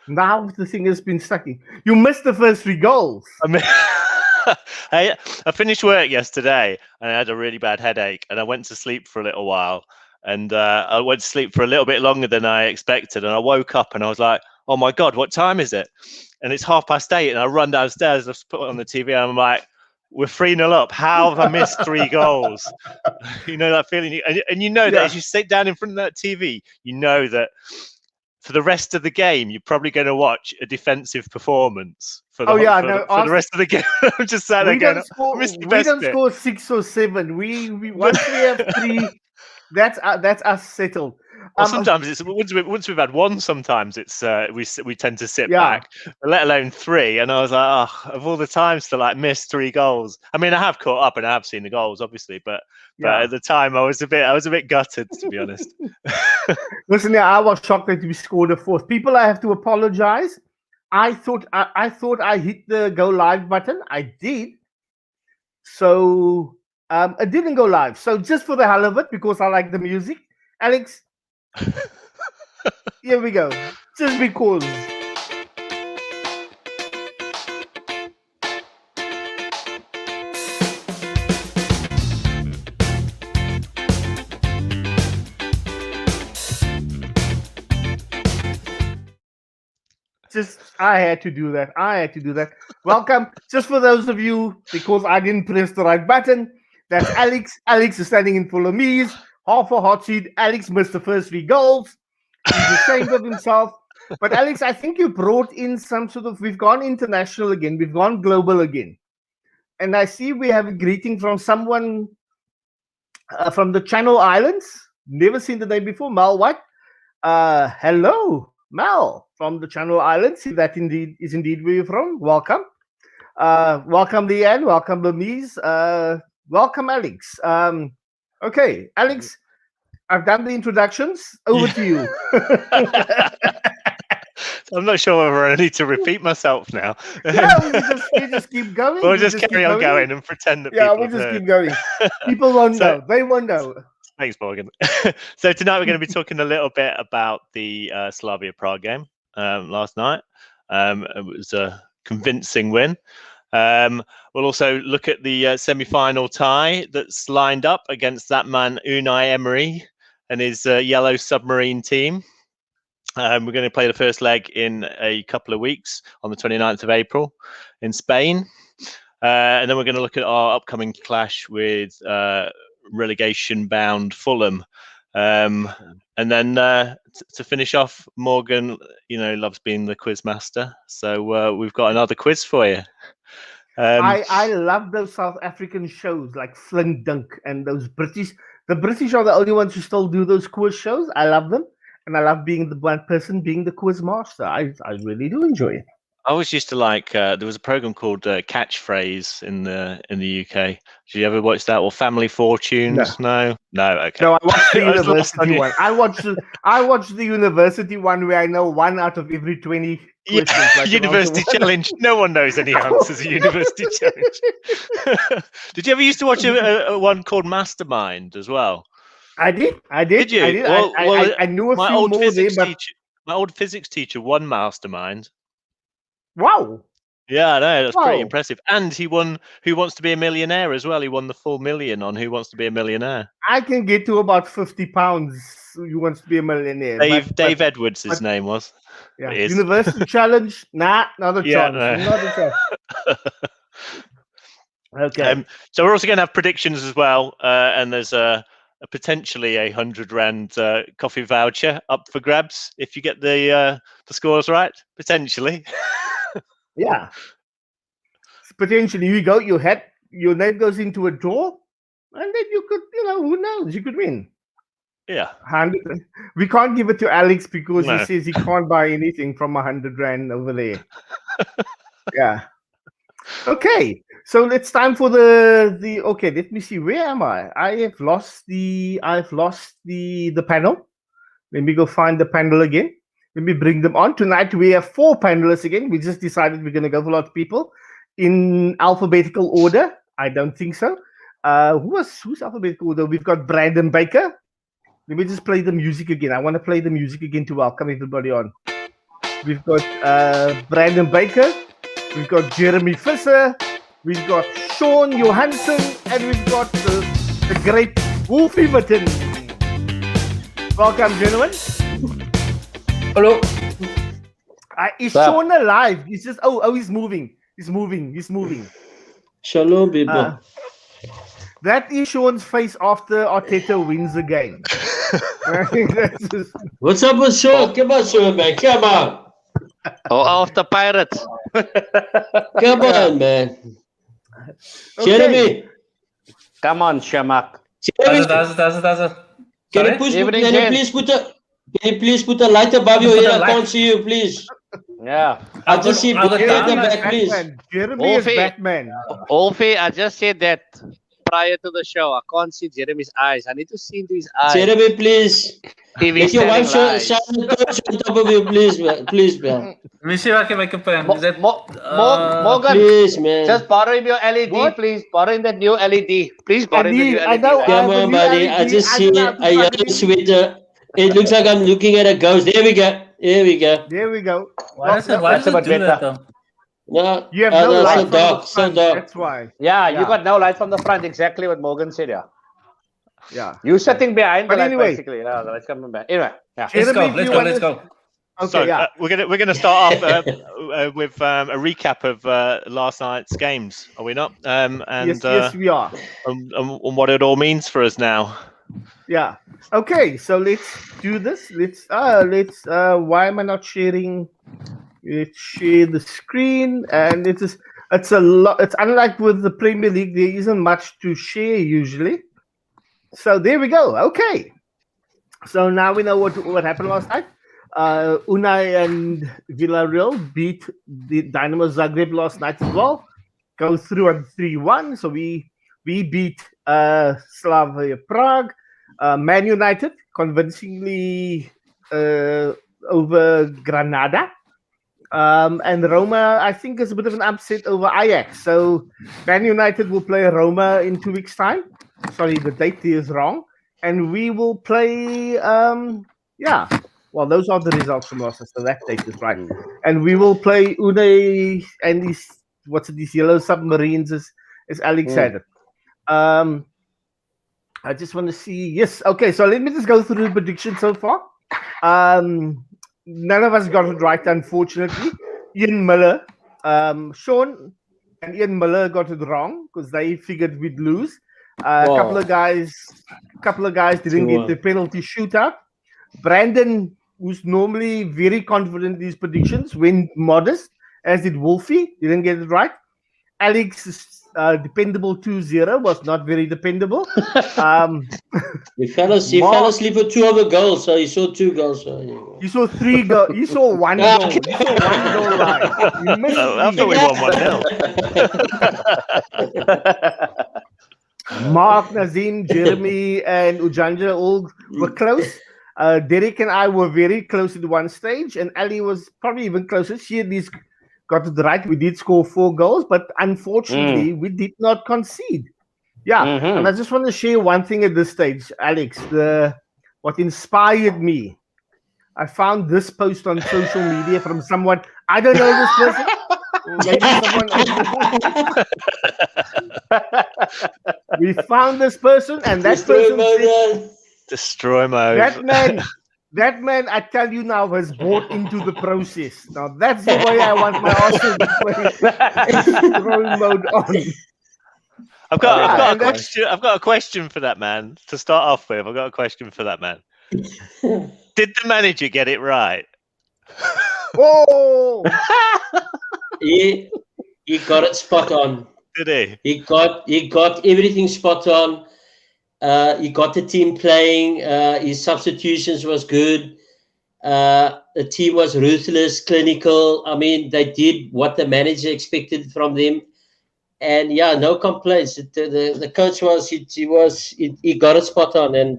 Now the thing has been sucking. You missed the first 3 goals. I mean, I finished work yesterday and I had a really bad headache and I went to sleep for a little while. And I went to sleep for a little bit longer than I expected. And I woke up and I was like, oh my God, what time is it? And it's 8:30. And I run downstairs and I put it on the TV and I'm like, we're 3-0 up. How have I missed 3 goals? You know that feeling? And you know that as you sit down in front of that TV, you know that for the rest of the game, you're probably going to watch a defensive performance for the, for the rest of the game. I'm just sat there going, we don't score 6 or 7. We once we have 3, that's us settled. Well, sometimes it's once we've had 1. Sometimes it's we tend to sit back, let alone 3. And I was like, oh, of all the times to like miss 3 goals. I mean, I have caught up and I have seen the goals, obviously, but at the time I was a bit gutted, to be honest. Listen, I was shocked that we scored a 4th. People, I have to apologize. I thought I hit the go live button. I did. So it didn't go live. So just for the hell of it, because I like the music, Alex. Here we go. Just because. I had to do that. Welcome. Just for those of you, because I didn't press the right button, that's Alex. Alex is standing in full of me's. Half a hot seat. Alex missed the first 3 goals. He's ashamed of himself. But Alex, I think you brought in some sort of, we've gone international again. We've gone global again. And I see we have a greeting from someone from the Channel Islands. Never seen the name before. Mal, what? Hello, Mal from the Channel Islands. If that is indeed where you're from, welcome. Welcome, Leanne. Welcome, Lamise. Welcome, Alex. Okay, Alex, I've done the introductions. Over to you. I'm not sure whether I need to repeat myself now. we just keep going. We'll just carry on going and pretend that we'll just keep going. People won't know. They won't know. Thanks, Morgan. So tonight we're going to be talking a little bit about the Slavia Prague game last night. It was a convincing win. We'll also look at the semi-final tie that's lined up against that man Unai Emery and his yellow submarine team. We're going to play the first leg in a couple of weeks on the 29th of April in Spain. And then we're going to look at our upcoming clash with relegation-bound Fulham. And then to finish off, Morgan, loves being the quiz master. So we've got another quiz for you. I love those South African shows like Flint Dunk and those British. The British are the only ones who still do those quiz shows. I love them. And I love being the one person being the quiz master. I really do enjoy it. I always used to like. There was a program called Catchphrase in the UK. Did you ever watch that? Or Family Fortunes? No. Okay. No, I watched the university one. I watched the university one where I know 1 out of every 20 questions. Like University Challenge. No one knows any answers. A University Challenge. Did you ever used to watch a one called Mastermind as well? I did. Did you? I did. Well, I knew a few more there, but my old physics teacher won Mastermind. Wow. Yeah, I know. That's pretty impressive. And he won Who Wants to Be a Millionaire as well. He won the full million on Who Wants to Be a Millionaire. I can get to about £50 Who Wants to Be a Millionaire. Dave Edwards, his name was. Yeah. University Challenge? Nah, not a chance. No. Not a chance. Okay. So we're also going to have predictions as well. And there's potentially a R100 coffee voucher up for grabs if you get the scores right. Potentially. Yeah. Potentially, your name goes into a draw, and then you could, who knows? You could win. Yeah. 100. We can't give it to Alex because he says he can't buy anything from R100 over there. Yeah. Okay. So it's time for the okay, let me see. Where am I? I've lost the panel. Let me go find the panel again. Let me bring them on. Tonight we have 4 panelists again. We just decided we're going to go for a lot of people in alphabetical order. I don't think so. Who's alphabetical order? We've got Brandon Baker. Let me just play the music again. I want to play the music again to welcome everybody on. We've got Brandon Baker. We've got Jeremy Visser. We've got Sean Johansson. And we've got the great Wolfie Witten. Welcome, gentlemen. Hello. Is Sean alive? He's just he's moving. He's moving. Shalom, people. That is Sean's face after Arteta wins the game. What's up with Sean? Come on, Sean, man. Come on. After Pirates. Come on, man. Okay. Jeremy. Come on, Shamak. Jeremy. That's Can you please put a light above your head? I can't see you, please. Yeah. I just see I'll go Jeremy down. back, please. Jeremy is Wolfie. Batman. Wolfie, I just said that prior to the show. I can't see Jeremy's eyes. I need to see into his eyes. Jeremy, please. If Let he's your telling wife lies. shine the torch on top of you, please, man. Please, man. Let me see if I can make a pen. Is that Morgan, Please, man. just borrow him your LED, What? please. Borrow him that new LED. Please borrow him the new I LED. know. Come on, buddy. I just see a yellow sweater. It looks like I'm looking at a ghost. There we go. There we go. why does it that's a bit do that better. though? No, You have no no, light so from the dark, so front, dark. That's why. Yeah, Yeah. you got no light from the front. Exactly what Morgan said. Yeah, Yeah. you sitting behind But the light, anyway. basically. Yeah, the light's coming back. Anyway, yeah. Let's go. Jeremy, Let's you go. want Let's to- go. Okay, So yeah. we're gonna start off with a recap of last night's games, are we not? And Yes, we are. and what it all means for us now. Yeah. Okay, so let's do this. Let's why am I not sharing? Let's share the screen, and it's a lot. It's unlike with the Premier League, there isn't much to share usually. So there we go. Okay. So now we know what happened last night. Unai and Villarreal beat the Dynamo Zagreb last night as well. Go through on 3-1. So we beat Slavia Prague. Man United convincingly over Granada. And Roma, I think, is a bit of an upset over Ajax. So Man United will play Roma in 2 weeks' time. Sorry, the date here is wrong. And we will play, well, those are the results from last night, so that date is right. And we will play Unai and these yellow submarines, as Alex said it. I just want to see. Yes, okay. So let me just go through the prediction so far. None of us got it right, unfortunately. Ian Miller, Sean, and Ian Miller got it wrong because they figured we'd lose. A couple of guys didn't get the penalty shootout. Brandon, who's normally very confident in his predictions, went modest, as did Wolfie. Didn't get it right. Alex, dependable 2-0, was not very dependable. He fell asleep with two of the goals, so he saw 2 goals. So, yeah. You saw 3 goals. You saw 1 goal. You saw 1 goal right. You missed I thought we won 1-0. Mark, Nazim, Jeremy, and Ujanja all were close. Derek and I were very close at one stage, and Ali was probably even closer. She at least got it right. We did score 4 goals, but unfortunately, we did not concede. Yeah, and I just want to share one thing at this stage, Alex. What inspired me. I found this post on social media from someone. I don't know this person. Maybe someone. We found this person, and that person said, Destroy mode. That man, I tell you now, has bought into the process. Now that's the way I want my Arsenal to play. Destroy mode on. I've got a question. I've got a question for that man to start off with. I've got a question for that man. Did the manager get it right? Oh, He got it spot on. Did he? He got everything spot on. He got the team playing. His substitutions was good. The team was ruthless, clinical. I mean, they did what the manager expected from them, and yeah, no complaints. The coach he got it spot on. And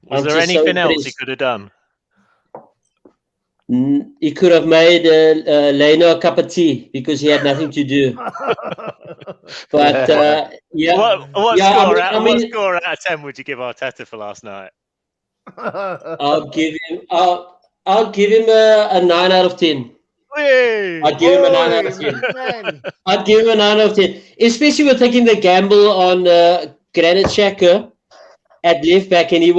Was there anything else he could have done? He could have made Leno a cup of tea because he had nothing to do. But yeah, What yeah, score out of 10 would you give Arteta for last night? I'll give him. I'll give him a 9 out of 10. Hey! I'd give him a 9 out of 10. Man. I'd give him a 9 out of 10. Especially with taking the gamble on Granit Xhaka at left back, and he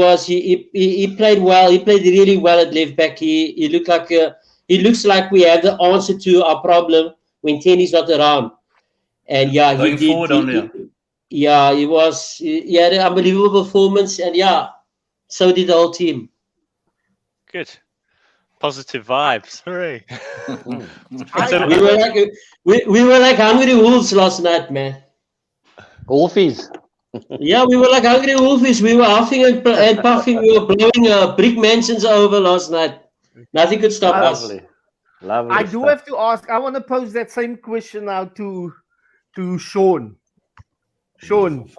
played well. He played really well at left back. He looks like we have the answer to our problem when Tenny's not around. And yeah, Going forward he had an unbelievable performance, and yeah, so did the whole team. Good. Positive vibes. Hooray. We were like hungry wolves last night, man. Wolfies. Yeah, we were like hungry wolfies. We were huffing and puffing. We were blowing brick mansions over last night. Nothing could stop us. Lovely. I do have to ask. I want to pose that same question now to Sean. Sean,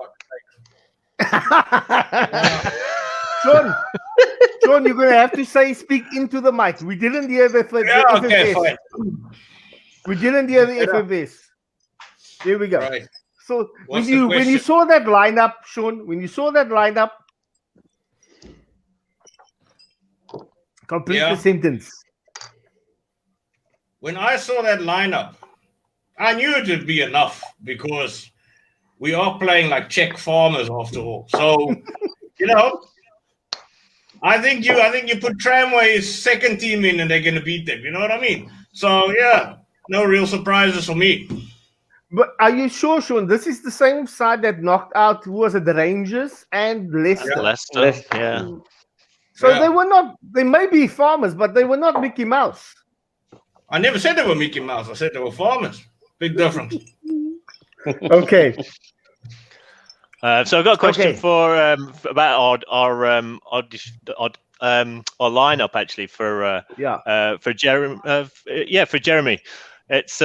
you're going to have to speak into the mic. We didn't hear the FFS. Okay, fine. We didn't hear the FFS. There we go. Right. So What's when you saw that lineup, Sean, complete the sentence. When I saw that lineup, I knew it would be enough because we are playing like Czech farmers after all. So, I think you put Tramway's second team in and they're going to beat them. You know what I mean? So, yeah, no real surprises for me. But are you sure, Sean, this is the same side that knocked out, who was it, the Rangers and Leicester? Leicester, yeah. So they were not, they may be farmers, but they were not Mickey Mouse. I never said they were Mickey Mouse. I said they were farmers. Big difference. Okay. So I've got a question for about our lineup actually for Jeremy. For Jeremy, it's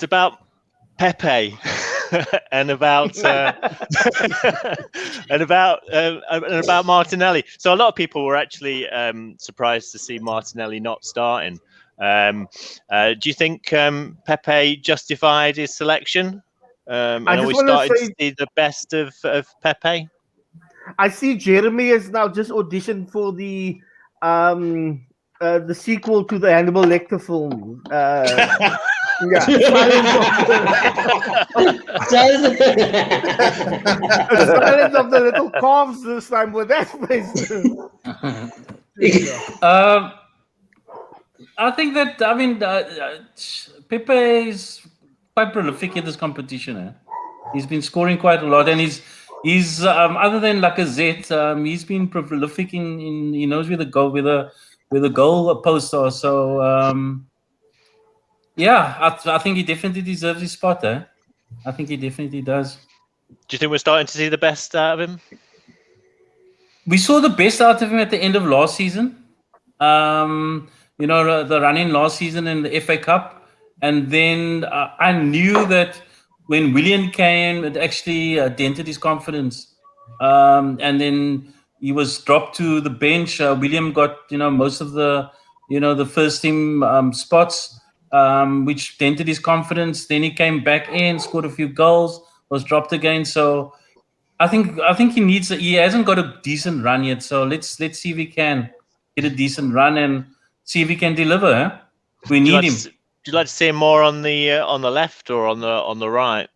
about Pepe and about about Martinelli. So a lot of people were actually surprised to see Martinelli not starting. Do you think Pepe justified his selection? And are we starting to see the best of Pepe? I see Jeremy has now just auditioned for the sequel to the Hannibal Lecter film. Silence of the Little Calves this time with that face. I think that Pepe is quite prolific in this competition. He's been scoring quite a lot, and he's other than Lacazette, he's been prolific in he knows where the goal posts are. So I think he definitely deserves his spot. I think he definitely does. Do you think we're starting to see the best out of him? We saw the best out of him at the end of last season. The run-in last season in the FA Cup. And then I knew that when William came, it actually dented his confidence. And then he was dropped to the bench. William got, most of the, the first team spots, which dented his confidence. Then he came back in, scored a few goals, was dropped again. So I think he hasn't got a decent run yet. So let's see if he can get a decent run and see if he can deliver. We need him. Would you like to see him more on the left or on the right?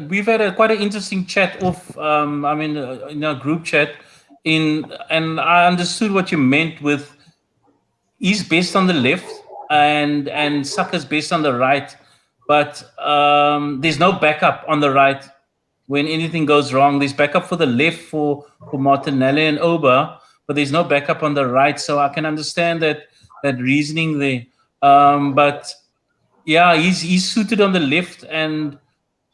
We've had quite an interesting chat in a group chat, and I understood what you meant with he's best on the left and Saka's best on the right, but there's no backup on the right when anything goes wrong. There's backup for the left for Martinelli and Oba, but there's no backup on the right. So I can understand that reasoning there. But yeah, he's suited on the left, and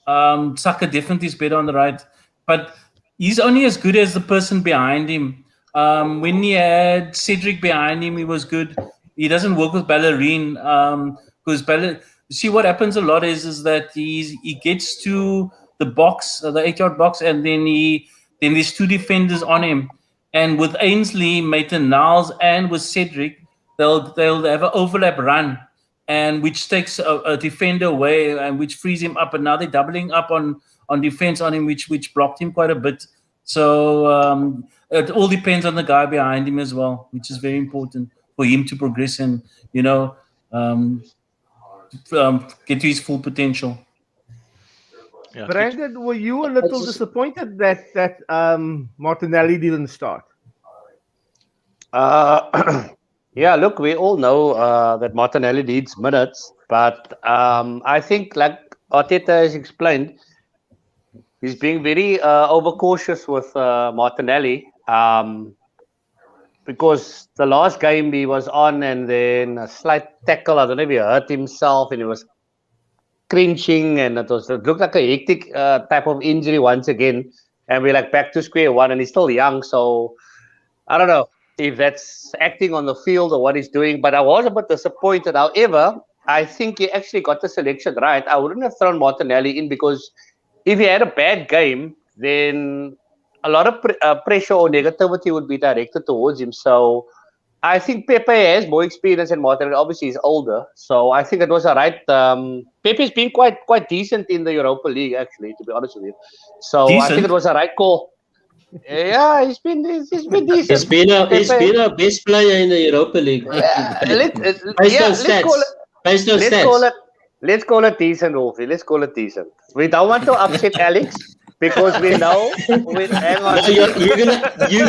Saka definitely is better on the right. But he's only as good as the person behind him. When he had Cedric behind him, he was good. He doesn't work with Bellerin because see what happens a lot is that he gets to the box, the 8-yard box, and then there's two defenders on him. And with Ainsley, Maitland-Niles, and with Cedric, they'll have an overlap run, and which takes a defender away, and which frees him up. And now they're doubling up on defense on him, which blocked him quite a bit. So it all depends on the guy behind him as well, which is very important for him to progress and, you know, get to his full potential. Yeah, Brandon, were you a little disappointed that Martinelli didn't start? Yeah, look, we all know that Martinelli needs minutes, but I think, like Arteta has explained, he's being very overcautious with Martinelli because the last game he was on and then a slight tackle, I don't know if he hurt himself and he was cringing and it looked like a hectic type of injury once again, and we're like back to square one and he's still young, so I don't know if that's acting on the field or what he's doing, but I was a bit disappointed. However, I think he actually got the selection right. I wouldn't have thrown Martinelli in because if he had a bad game, then a lot of pressure or negativity would be directed towards him. So I think Pepe has more experience than Martinelli. Obviously, he's older. So I think it was a right. Pepe's been quite decent in the Europa League, actually, to be honest with you. So Decent? I think it was a right call. Yeah, he's been decent. He's been our best player in the Europa League. Let's call it decent, Wolfie. Let's call it decent. We don't want to upset Alex because we know. Hang on. No, you're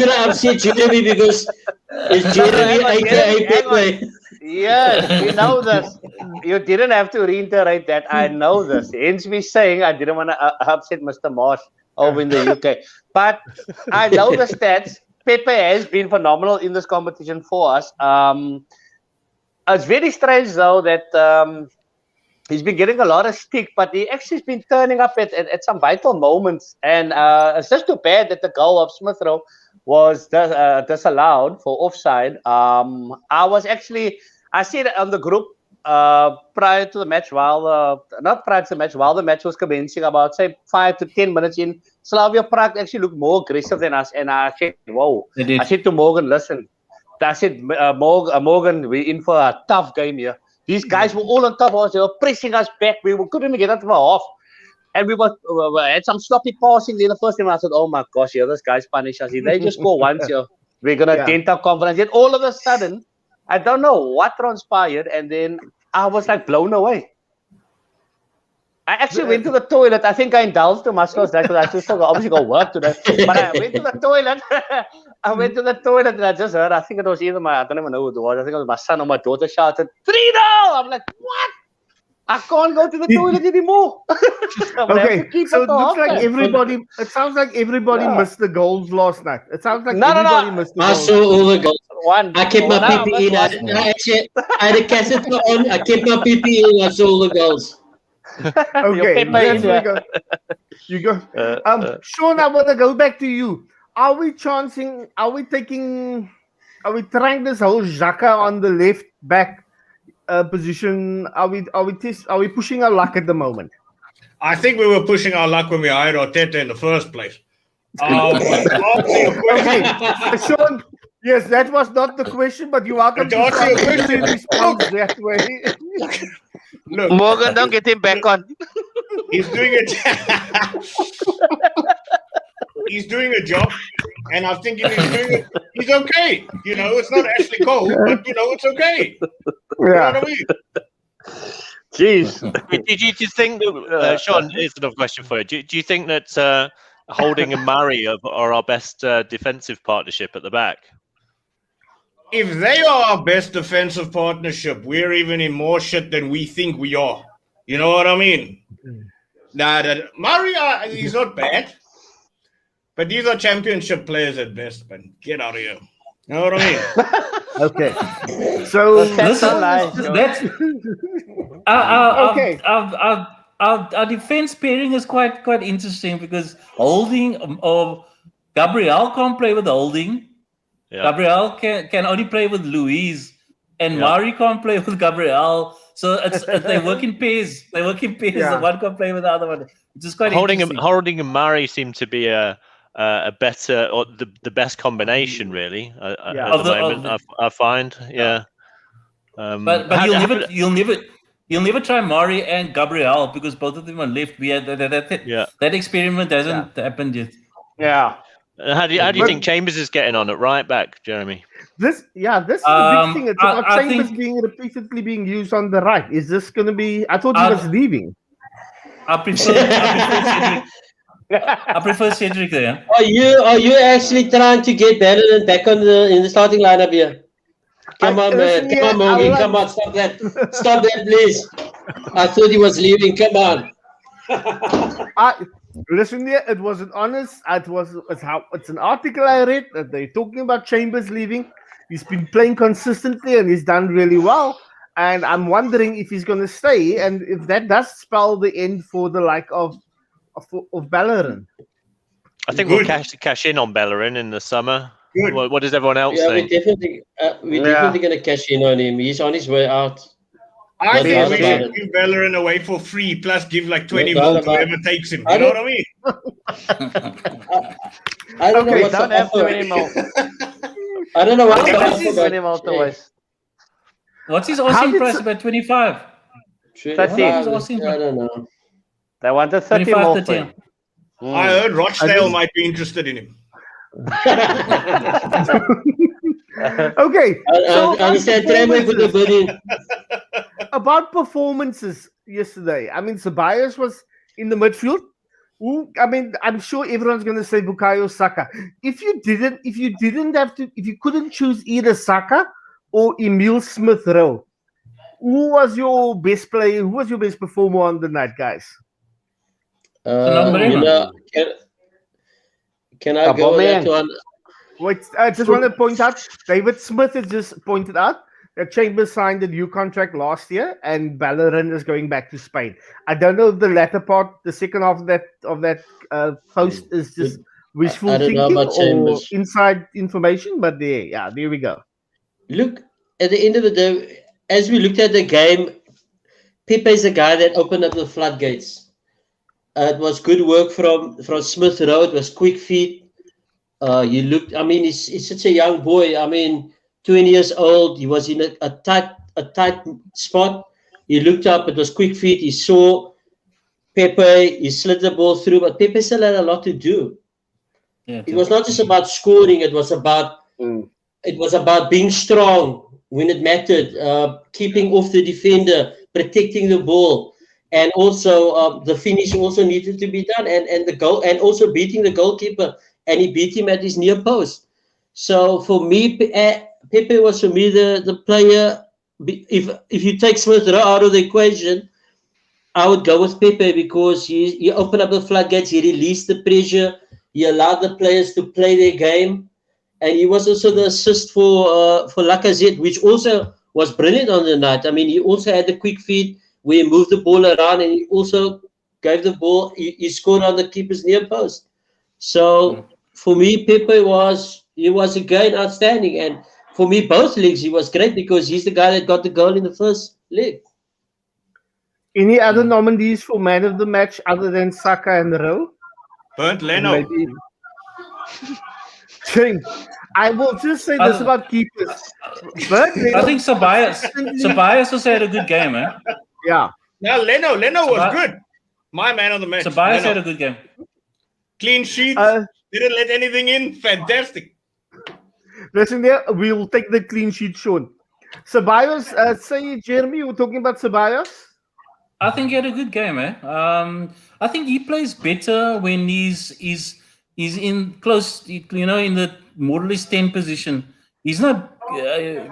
gonna upset Jeremy because it's Jeremy aka Pepe. Yes, we know this. You didn't have to reiterate that. I know this. Hence me saying I didn't want to upset Mr. Marsh over in the UK. But I know the stats. Pepe has been phenomenal in this competition for us. It's very strange, though, that he's been getting a lot of stick, but he actually has been turning up at some vital moments. And it's just too bad that the goal of Smith Rowe was disallowed for offside. I see it on the group prior to the match, while the match was commencing, about say 5 to 10 minutes in, Slavia Prague actually looked more aggressive than us, and I said, "Whoa!" I said to Morgan, "Listen," I said, "Morgan, we're in for a tough game here. These guys were all on top of us; they were pressing us back. We couldn't even get out of a half, and we had some sloppy passing in the first game. I said, "Oh my gosh, yeah, this guys punish us. If they just score once, yeah, we're gonna dent our confidence." Yet all of a sudden, I don't know what transpired, and then I was like blown away. I actually went to the toilet. I think I indulged too much last night because I still obviously got work today. But I went to the toilet. And I just heard, I think it was either I don't even know who it was. I think it was my son or my daughter shouted, 3-0! I'm like, what? I can't go to the toilet anymore. Okay, so it looks like it sounds like everybody missed the goals last night. It sounds like everybody missed the goals. I saw all the goals. I kept my PPE in. I had a cassette on. I kept my PPE in. I saw all the gols. Okay, you go. Sean, I want to go back to you. Are we trying this whole Xhaka on the left back position? Are we pushing our luck at the moment? I think we were pushing our luck when we hired Arteta in the first place. Okay, Sean. Yes, that was not the question, but you're welcome to answer your question. Respond that way. Look, Morgan, don't get him back on. He's doing he's doing a job, and I'm thinking he's okay. You know, it's not Ashley Cole, but it's okay. You know what I mean? Jeez. Did you think that, Sean, here's another question for you. Do you think that Holding and Murray are our best defensive partnership at the back? If they are our best defensive partnership, we're even in more shit than we think we are. You know what I mean? Murray, he's not bad. But these are championship players at best, man. Get out of here. You know what I mean? Okay. So our defense pairing is quite interesting because Holding or Gabriel can't play with Holding. Yeah. Gabriel can only play with Luis, and Murray can't play with Gabriel. So they work in pairs. Yeah. One can play with the other one. It's just quite interesting. Holding and Murray seem to be a better or the best combination, really. At the moment, I find. Yeah. But you'll never try Murray and Gabriel because both of them are left. We had that experiment hasn't happened yet. Yeah. How do you think Chambers is getting on at right back, Jeremy? This is the big thing. It's about Chambers being repeatedly being used on the right. Is this going to be? I thought he was leaving. I prefer Cedric. I prefer Cedric there. Are you actually trying to get Bellerin back in the starting lineup here? Come on, man. Come on, Mogi. Come on, stop that. Stop that, please. I thought he was leaving. Come on. Listen here, it wasn't honest. It's an article I read that they're talking about Chambers leaving. He's been playing consistently and he's done really well. And I'm wondering if he's going to stay and if that does spell the end for the like of Bellerin. I think we'll cash in on Bellerin in the summer. What does everyone else think? We're definitely going to cash in on him. He's on his way out. I think we should give Bellerin away for free, plus give like 20 more to whoever takes him. You know what I mean? I don't know what's don't have offer. 20 more. I don't know what's the What's his offer. minimum to us? What's his asking price? About 25. 30. What is I asking price? don't know. They wanted 30 25, more. 30. For him. I heard Rochdale might be interested in him. Okay. I understand. Trevor with the bidding. About performances yesterday. I mean, Ceballos was in the midfield. I'm sure everyone's going to say Bukayo Saka. If you couldn't choose either Saka or Emile Smith Rowe, who was your best player? Who was your best performer on the night, guys? Can I go that one? Wait, I just want to point out, David Smith has just pointed out that Chambers signed a new contract last year and Bellerin is going back to Spain. I don't know if the latter part, the second half of that post is just wishful thinking or inside information, but there we go. Look, at the end of the day, as we looked at the game, Pepe is a guy that opened up the floodgates. It was good work from Smith Rowe. It was quick feet. He's such a young boy. 20 years old. He was in a tight spot. He looked up. It was quick feet. He saw Pepe. He slid the ball through. But Pepe still had a lot to do. Yeah, it was not just about scoring. It was about being strong when it mattered, keeping off the defender, protecting the ball. And also the finish also needed to be done, and the goal, and also beating the goalkeeper, and he beat him at his near post. So for me, Pepe was for me the player. If you take Smith Rowe out of the equation, I would go with Pepe because he opened up the floodgates, he released the pressure, he allowed the players to play their game, and he was also the assist for Lacazette, which also was brilliant on the night. He also had the quick feet. We moved the ball around, and he also gave the ball. He scored on the keeper's near post. So for me, Pepe was again outstanding, and for me, both leagues he was great because he's the guy that got the goal in the first leg. Any other nominees for man of the match other than Saka and Rowe? Bernd Leno. I will just say this about keepers. I think Ceballos also had a good game, eh? Yeah. Now Leno was good. My man of the match. Ceballos had a good game. Clean sheets. Didn't let anything in. Fantastic. Listen there, we'll take the clean sheet, Sean. Ceballos, say Jeremy, you were talking about Ceballos? I think he had a good game, eh? I think he plays better when he's in close, in the more or less 10 position. He's not.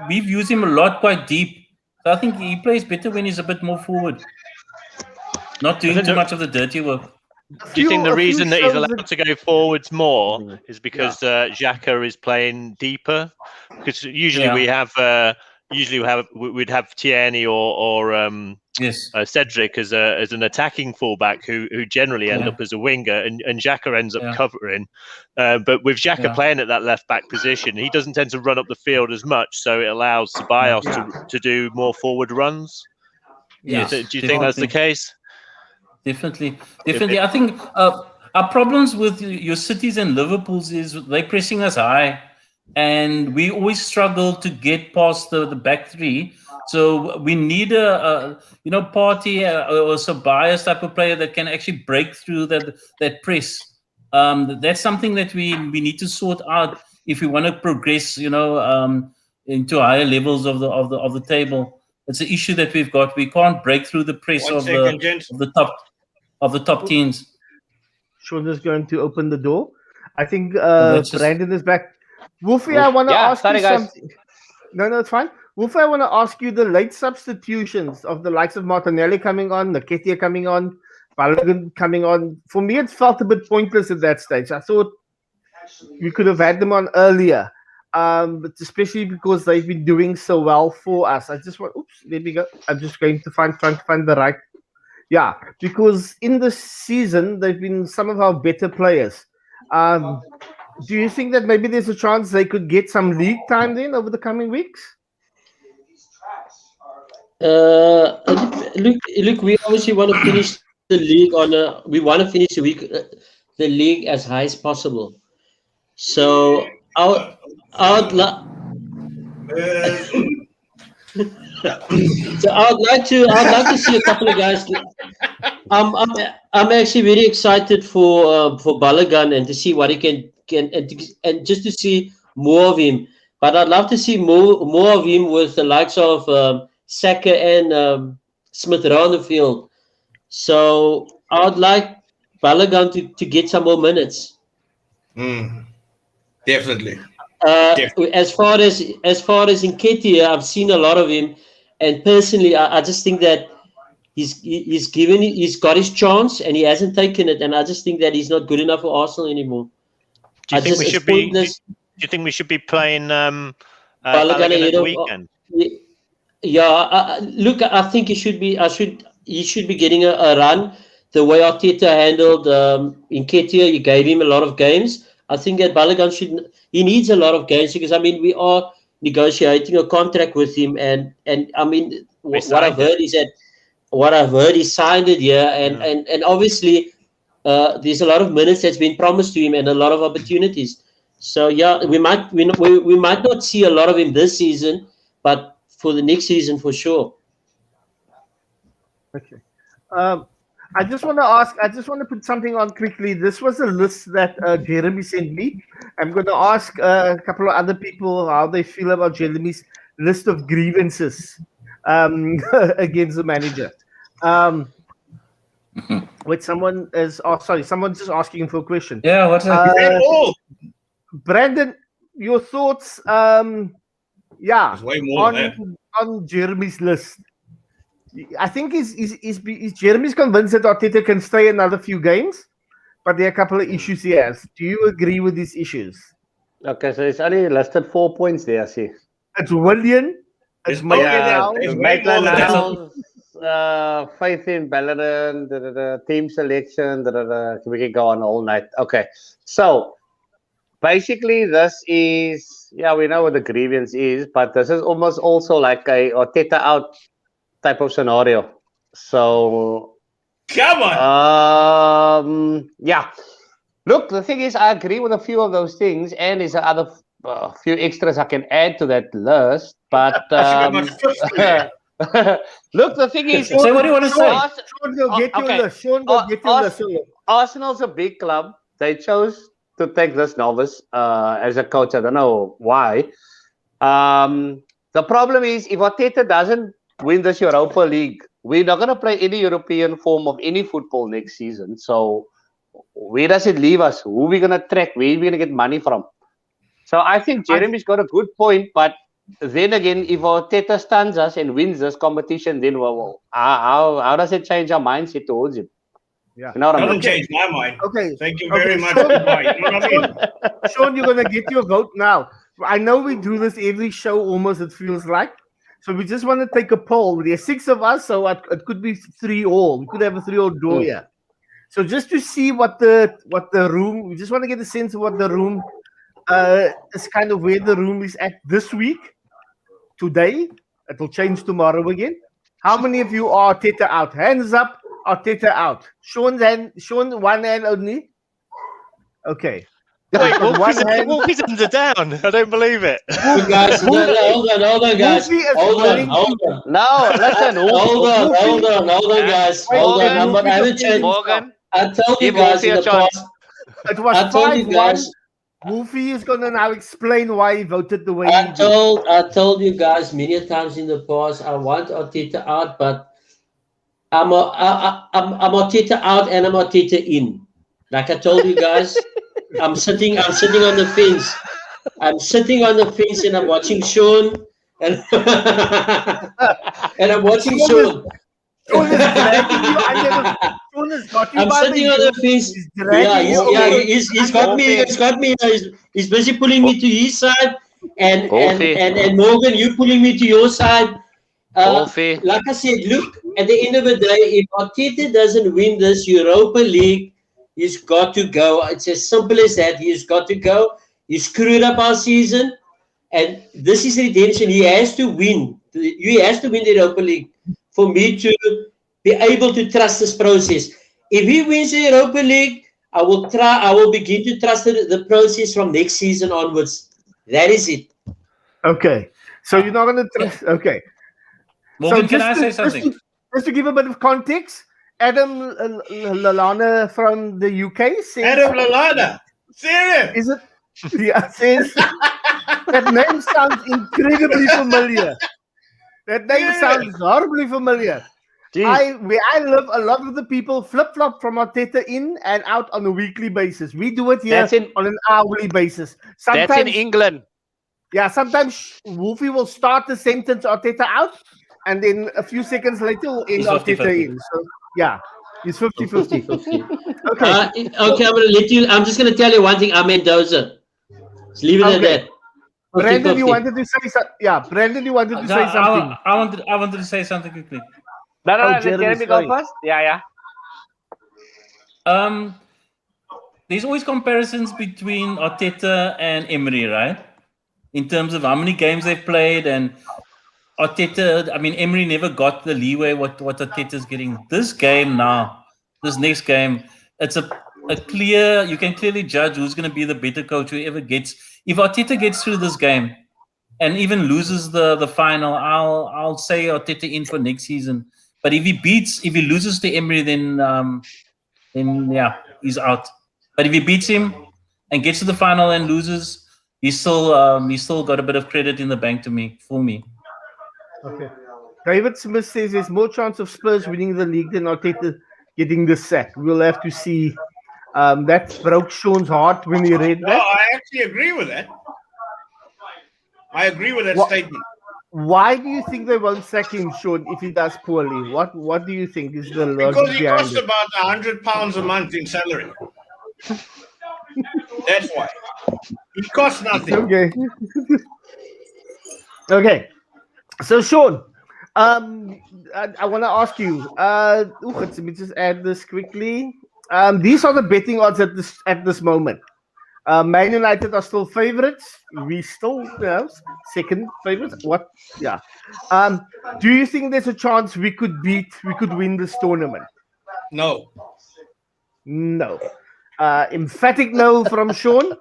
We've used him a lot, quite deep. So I think he plays better when he's a bit more forward, not doing too much of the dirty work. Do you think the reason that he's allowed to go forwards more is because Xhaka is playing deeper? Because usually we'd have Tierney or Cedric as an attacking fullback who generally end up as a winger, and Xhaka ends up covering. But with Xhaka playing at that left back position, he doesn't tend to run up the field as much, so it allows Ceballos to do more forward runs. Yes, do you think that's the case? Definitely. I think our problems with your Cities and Liverpools is they're pressing us high, and we always struggle to get past the back three. So we need a Partey or Ceballos type of player that can actually break through that press. That's something that we need to sort out if we want to progress, into higher levels of the table. It's an issue that we've got. We can't break through the press of the top teams. Sean is going to open the door. I think that's just- Brandon is back. Wolfie, I want to ask you something. No, it's fine. Wolfie, I want to ask you the late substitutions of the likes of Martinelli coming on, Nketiah coming on, Balogun coming on. For me, it felt a bit pointless at that stage. I thought we could have had them on earlier, but especially because they've been doing so well for us. I just want. Oops, there we go. I'm just trying to find the right. Yeah, because in this season they've been some of our better players. Do you think that maybe there's a chance they could get some league time then over the coming weeks? Look, we obviously want to finish the league we want to finish the league as high as possible. So I would like to see a couple of guys. I'm actually very excited for Balogun and to see what he can and just to see more of him. But I'd love to see more of him with the likes of Saka and Smith Rowe on the field. So I would like Balogun to get some more minutes. Definitely. As far as Nketiah, I've seen a lot of him, and personally, I just think that he's got his chance and he hasn't taken it, and I just think that he's not good enough for Arsenal anymore. Do you think we should be playing Balogun at the weekend? Yeah, look, I think he should be. He should be getting a run. The way Arteta handled Nketiah, he gave him a lot of games. I think that Balogun he needs a lot of games because we are negotiating a contract with him, and what I've heard is he signed it here, and obviously there's a lot of minutes that's been promised to him and a lot of opportunities. So yeah, we might not see a lot of him this season, but for the next season for sure. Okay. I just want to put something on quickly. This was a list that Jeremy sent me. I'm going to ask a couple of other people how they feel about Jeremy's list of grievances against the manager. Wait, someone's just asking for a question. Yeah, what's that? Brandon, your thoughts? There's way more on Jeremy's list. I think is Jeremy's convinced that Arteta can stay another few games, but there are a couple of issues he has. Do you agree with these issues? Okay, so it's only listed 4 points there, I see. It's William. It's Maitland-Niles, faith in Bellerin, the team selection, we can go on all night. Okay, so basically this is, we know what the grievance is, but this is almost also like a Arteta out type of scenario. So come on. Look, the thing is, I agree with a few of those things, and there's other few extras I can add to that list. But look, the thing is, so what do you want to say? Sean, go get your list. Sean, go get your list. Arsenal's a big club. They chose to take this novice as a coach. I don't know why. The problem is, if Arteta doesn't win this Europa League, we're not going to play any European form of any football next season. So where does it leave us? Who are we going to track? Where are we going to get money from? So I think Jeremy's got a good point, but then again, if Arteta stuns us and wins this competition, then how does it change our mindset towards him? Yeah, you know what I mean? Doesn't change my mind. Okay, thank you very much. You know what I mean? Sean, you're going to get your vote now. I know we do this every show almost, it feels like. So we just want to take a poll. There's 6 of us, so it could be 3-all. We could have a 3-all draw here. So just to see what the room, we just want to get a sense of what the room is, kind of where the room is at this week, today. It will change tomorrow again. How many of you are Arteta out? Hands up, Arteta out. Sean, one hand only. Okay. Wait, Wolfie's under down. I don't believe it. Guys, hold on, guys. Hold on. No, listen. Hold on, guys. Hold on. I haven't changed. Morgan, I told you guys in the past. It was I told you 5-1. guys. Wolfie is going to now explain why he voted the way he I did. told you guys many times in the past. I want Arteta out, but I'm Arteta out and I'm Arteta in. Like I told you guys, I'm sitting on the fence. I'm sitting on the fence and I'm watching Sean and and I'm watching Sean. Sean is dragging you under Sean has got you I'm by sitting on the fence. He's dragging you over. He's got me. He's got me. He's busy pulling me to his side, and Morgan, you pulling me to your side. Like I said, look, at the end of the day, if Arteta doesn't win this Europa League, he's got to go. It's as simple as that. He's got to go. He screwed up our season, and this is redemption. He has to win. He has to win the Europa League for me to be able to trust this process. If he wins the Europa League, I will begin to trust the process from next season onwards. That is it. Okay. So you're not going to trust. Okay. Morgan, can I say something? Just to give a bit of context, Adam Lallana from the UK says... Adam Lallana? Serious? Is it? Yeah, says... that name sounds incredibly familiar. That name sounds horribly familiar. Where I live, a lot of the people flip-flop from Arteta in and out on a weekly basis. We do it here on an hourly basis. Sometimes, that's in England. Yeah, sometimes Wolfie will start the sentence Arteta out, and then a few seconds later we'll end Arteta in. So, yeah, it's 50-50. Okay. Okay, I'm just going to tell you one thing. I'm Mendoza. Let's leave it at that. Brandon, you wanted to say something? Yeah, Brandon, you wanted to say something. I wanted to say something quickly. No, let Jeremy go first. Yeah. There's always comparisons between Arteta and Emery, right? In terms of how many games they've played, and Arteta, I mean, Emery never got the leeway what Arteta's getting. This next game, it's a clear, you can clearly judge who's going to be the better coach, whoever gets. If Arteta gets through this game and even loses the final, I'll say Arteta in for next season. But if he loses to Emery, then yeah, he's out. But if he beats him and gets to the final and loses, he's still got a bit of credit in the bank for me. Okay. David Smith says there's more chance of Spurs winning the league than Arteta getting the sack. We'll have to see. That broke Sean's heart when he read that. No, I actually agree with that. I agree with that statement. Why do you think they won't sack him, Sean, if he does poorly? What do you think is the logic Because he behind costs it? about £100 a month in salary. That's why. He costs nothing. Okay. Okay. So, Sean, I want to ask you. Let me just add this quickly. These are the betting odds at this moment. Man United are still favorites. We still second favorites. What? Yeah. Do you think there's a chance we could win this tournament? No. No. Emphatic no from Sean.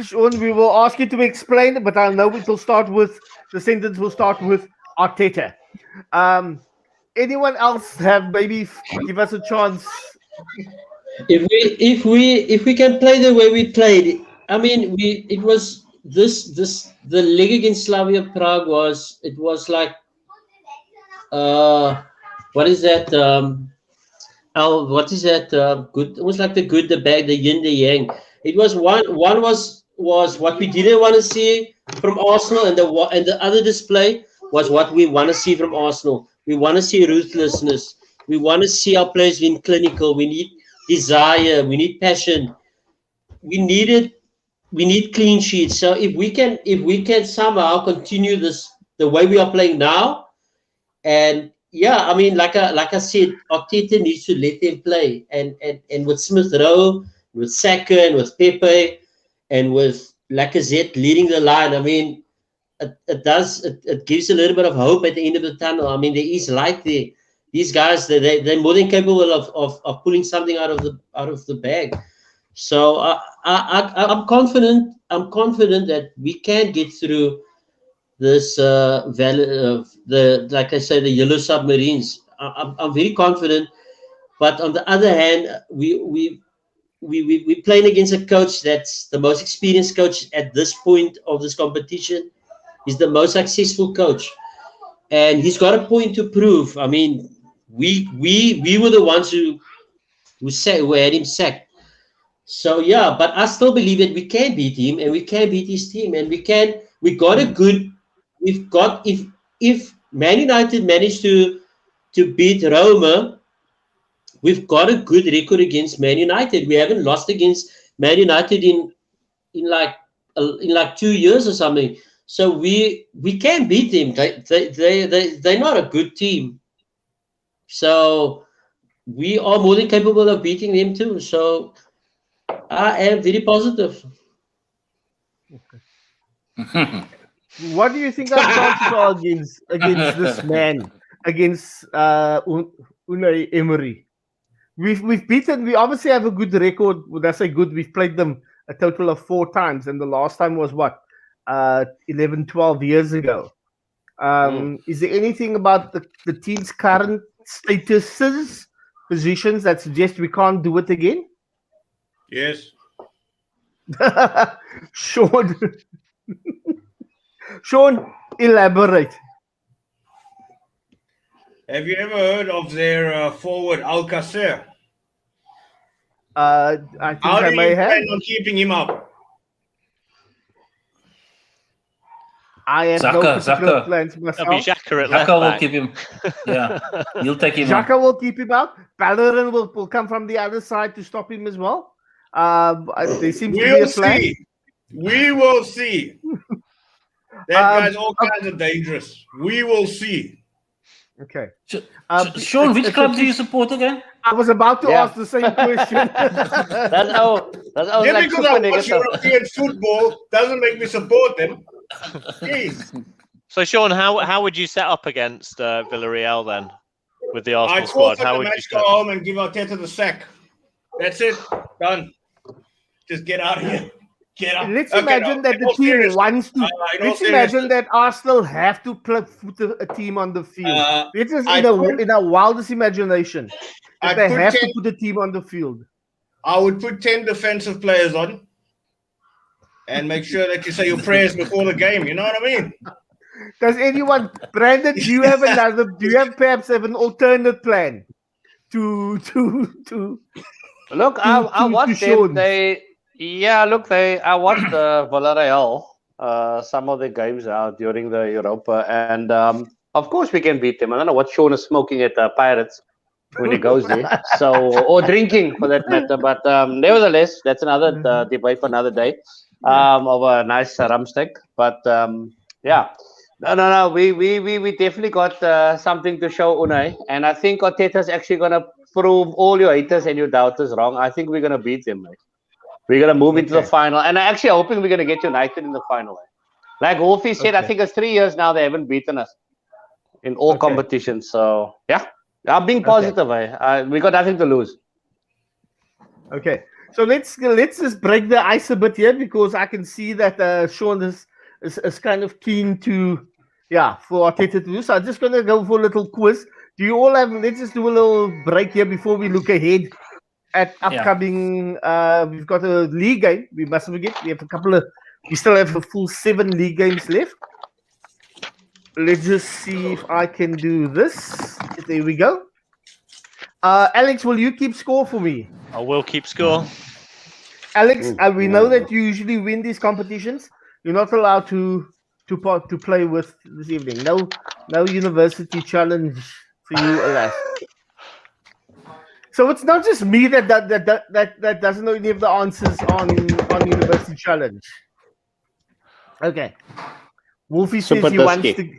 Sean, we will ask you to explain, but I know the sentence will start with Arteta. Anyone else have maybe give us a chance? If we can play the way we played, I mean, it was the league against Slavia Prague was like what is that? What is that? Good. It was like the good, the bad, the yin, the yang. It was one was what we didn't want to see from Arsenal, and the other display was what we want to see from Arsenal. We want to see ruthlessness. We want to see our players being clinical. We need desire. We need passion. We need clean sheets. So if we can somehow continue this the way we are playing now, and yeah, I mean, like I said, Arteta needs to let them play, and with Smith Rowe, with Saka, and with Pepe, and with Lacazette leading the line. I mean, it gives a little bit of hope at the end of the tunnel. I mean, there is light there. These guys, they're more than capable of pulling something out of the bag. So I'm confident. I'm confident that we can get through this like I say, the yellow submarines. I'm very confident. But on the other hand, we we're playing against a coach that's the most experienced coach at this point of this competition. He's the most successful coach, and he's got a point to prove. I mean, we were the ones who had him sacked. So yeah, but I still believe that we can beat him, and we can beat his team, and we've got if Man United managed to beat Roma, we've got a good record against Man United. We haven't lost against Man United in like 2 years or something. So we can beat them. They're not a good team. So we are more than capable of beating them too. So I am very positive. What do you think our chances are against this man, against Unai Emery? We've beaten. We obviously have a good record. When I say good, we've played them a total of 4 times, and the last time was what, 11, 12 years ago. Is there anything about the team's current statuses, positions that suggest we can't do it again? Yes. Sean, elaborate. Have you ever heard of their forward Alcacer? I think How do I may you have. plan on keeping him up? I have no particular plans That'll be myself. Xhaka at left Xhaka will back. keep him. Yeah, he'll take him on. Xhaka will keep him out. Bellerin will come from the other side to stop him as well. There seems to be a We'll plan. see. We will see. That guy's all kinds of dangerous. We will see. Okay. Sean, which club do you support again? I was about to ask the same question. That's how Yeah, like because I super watch negative. European football doesn't make me support them. Jeez. So, Sean, how would you set up against Villarreal then with the Arsenal I'd squad? forfeit How the would you match, set go up? home and give Arteta the sack. That's it. Done. Just get out of here. Get out. Let's Okay, imagine no, that in the all team seriousness, wants to. in all Let's seriousness, imagine that Arsenal have to put a team on the field. This is I in our wildest imagination that I'd they put have 10 to put a team on the field. I would put 10 defensive players on and make sure that you say your prayers before the game. You know what I mean? Does anyone, Brandon? Do you have another? Do you perhaps have an alternate plan to Look, I watched them. Sean's? I watched Villarreal, some of the games out during the Europa, and of course we can beat them. I don't know what Sean is smoking at Pirates when he goes there, or drinking for that matter. But nevertheless, that's another debate for another day. Of a nice rumstick, but yeah. No. We definitely got something to show Unai, and I think Arteta's actually gonna prove all your haters and your doubters wrong. I think we're gonna beat them, mate. We're gonna move into the final, and I'm actually hoping we're gonna get United in the final. Like Wolfie said, I think it's 3 years now they haven't beaten us in all competitions. So yeah, I'm being positive. We got nothing to lose. Okay, so let's just break the ice a bit here because I can see that Sean is kind of keen to, for Arteta to do. So I'm just gonna go for a little quiz. Do you all have? Let's just do a little break here before we look ahead at upcoming. We've got a league game. We mustn't forget. We have we still have a full 7 league games left. Let's just see if I can do this. There we go. Alex, will you keep score for me? I will keep score. Alex, we know that you usually win these competitions. You're not allowed to play with this evening. No university challenge for you, alas. So it's not just me that doesn't know any of the answers on university challenge. Okay. Wolfie says he wants to.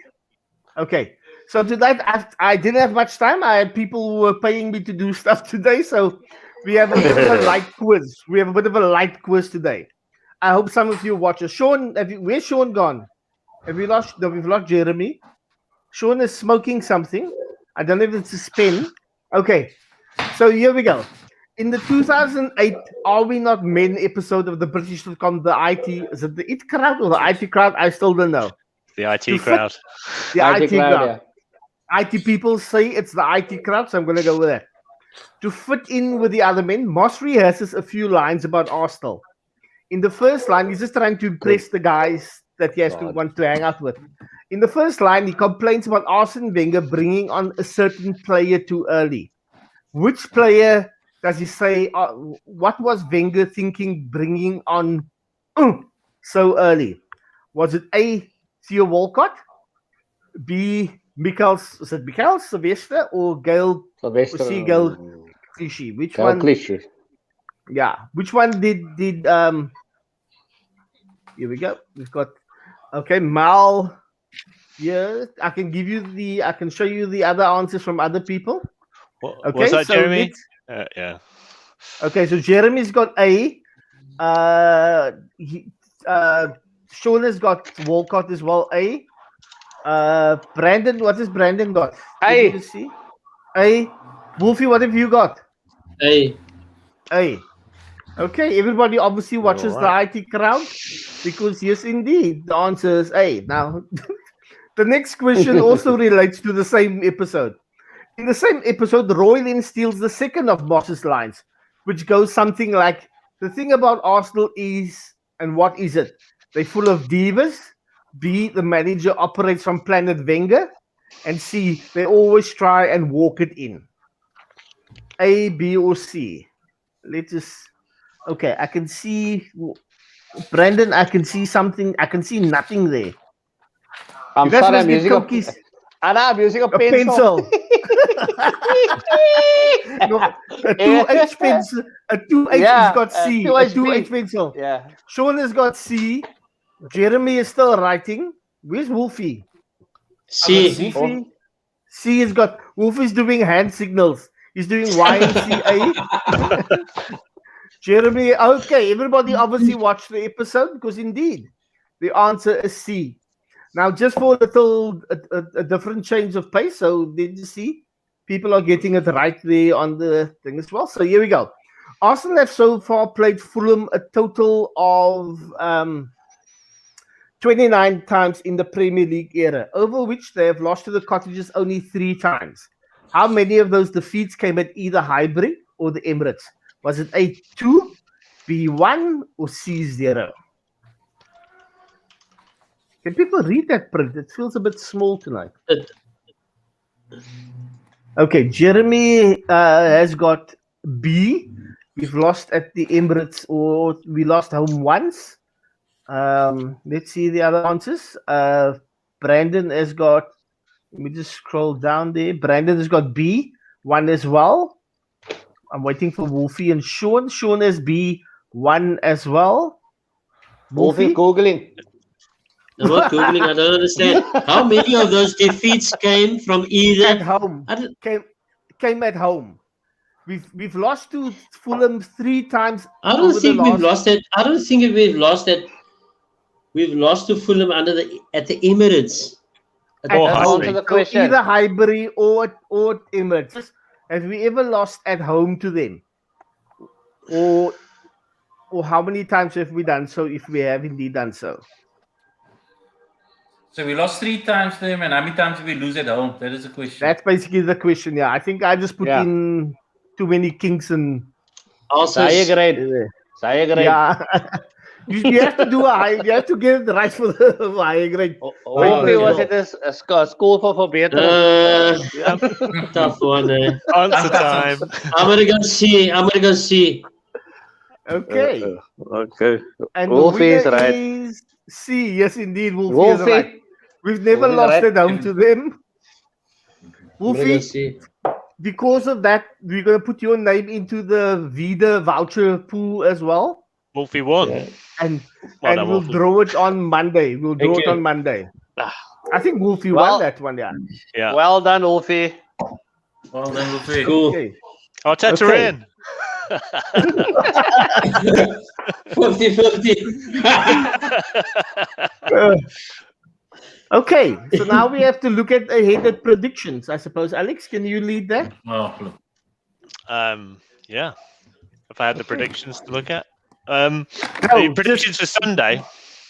Okay. So tonight I didn't have much time. I had people who were paying me to do stuff today, so we have a bit of a light quiz. We have a bit of a light quiz today. I hope some of you watch it. Sean, where's Sean gone? Have we lost? No, we've lost Jeremy. Sean is smoking something. I don't know if it's a pen. Okay, so here we go. In the 2008 Are We Not Men episode of the British.com, the IT, is it the IT crowd or the IT crowd? I still don't know. The IT crowd. The IT crowd. IT people say it's the IT crowd, so I'm going to go with that. to fit in with the other men, Moss rehearses a few lines about Arsenal. In the first line, he's just trying to impress the guys that he has to want to hang out with. In the first line, he complains about Arsene Wenger bringing on a certain player too early. Which player does he say? What was Wenger thinking bringing on so early? Was it A, Theo Walcott, B, Michael Sylvester, or Gail Clichy? Which one? Clichy. Yeah, which one did here we go. We've got Mal. Yeah, I can show you the other answers from other people. Okay, was that Jeremy? Yeah. Okay, so Jeremy's got A. Sean has got Walcott as well. A. Brandon, what has Brandon got? A. See? A. Wolfie, what have you got? A. Okay, everybody obviously watches the IT crowd because yes, indeed, the answer is A. Now, the next question also relates to the same episode. In the same episode, Roy then steals the second of Moss's lines, which goes something like, the thing about Arsenal is, and what is it? They're full of divas. B, the manager operates from Planet Wenger. And C, they always try and walk it in. A, B, or C? Let's just... Okay, I can see... Brandon, I can see something. I can see nothing there. I'm sorry, I'm using I'm using a pencil. No, a 2H pencil. A 2H has got C. A 2H pencil. Yeah. Sean has got C. Jeremy is still writing. Where's Wolfie? C. C has got... Wolfie's doing hand signals. He's doing YMCA. Jeremy, okay. Everybody obviously watched the episode because indeed the answer is C. Now, just for a different change of pace, so did you see? People are getting it right there on the thing as well. So here we go. Arsenal have so far played Fulham a total of 29 times in the Premier League era, over which they have lost to the Cottagers only 3 times. How many of those defeats came at either Highbury or the Emirates? Was it A, 2, B, 1, or C, 0? Can people read that print? It feels a bit small tonight. Okay, Jeremy has got B. We've lost at the Emirates, or we lost home once. Let's see the other answers. Brandon has got, let me just scroll down there. Brandon has got B, 1 as well. I'm waiting for Wolfie and Sean. Sean has B, 1 as well. Wolfie Googling. I'm not Googling, I don't understand. How many of those defeats came from either... At home. Came at home. We've lost to Fulham 3 times. I don't think we've lost it. I don't think we've lost it. We've lost to Fulham at the Emirates. Answer the question. Either Highbury or Emirates. Have we ever lost at home to them? Or how many times have we done so if we have indeed done so? So we lost 3 times to them, and how many times did we lose at home? That is the question. That's basically the question, yeah. I think I just put in too many kinks and... Also, I agree. Yeah. you have to do you have to get it right for the higher grade. Hopefully was it a school for verbetering? Tough one, eh? Answer time. I'm gonna go see. Okay. Okay. And Wolfie is right. Is C. Yes, indeed, Wolfie is right. We've never lost at home to them. Wolfie, because of that, we're going to put your name into the Vida voucher pool as well. Wolfie won. Yeah. And we'll draw it on Monday. We'll draw it on Monday. I think Wolfie won that one, yeah. Well done, Wolfie. Well done, Wolfie. Cool. Okay. Arteta in. 50-50. Okay, so now we have to look at ahead predictions, I suppose. Alex, can you lead that? Yeah. If I had the predictions to look at. The predictions for Sunday.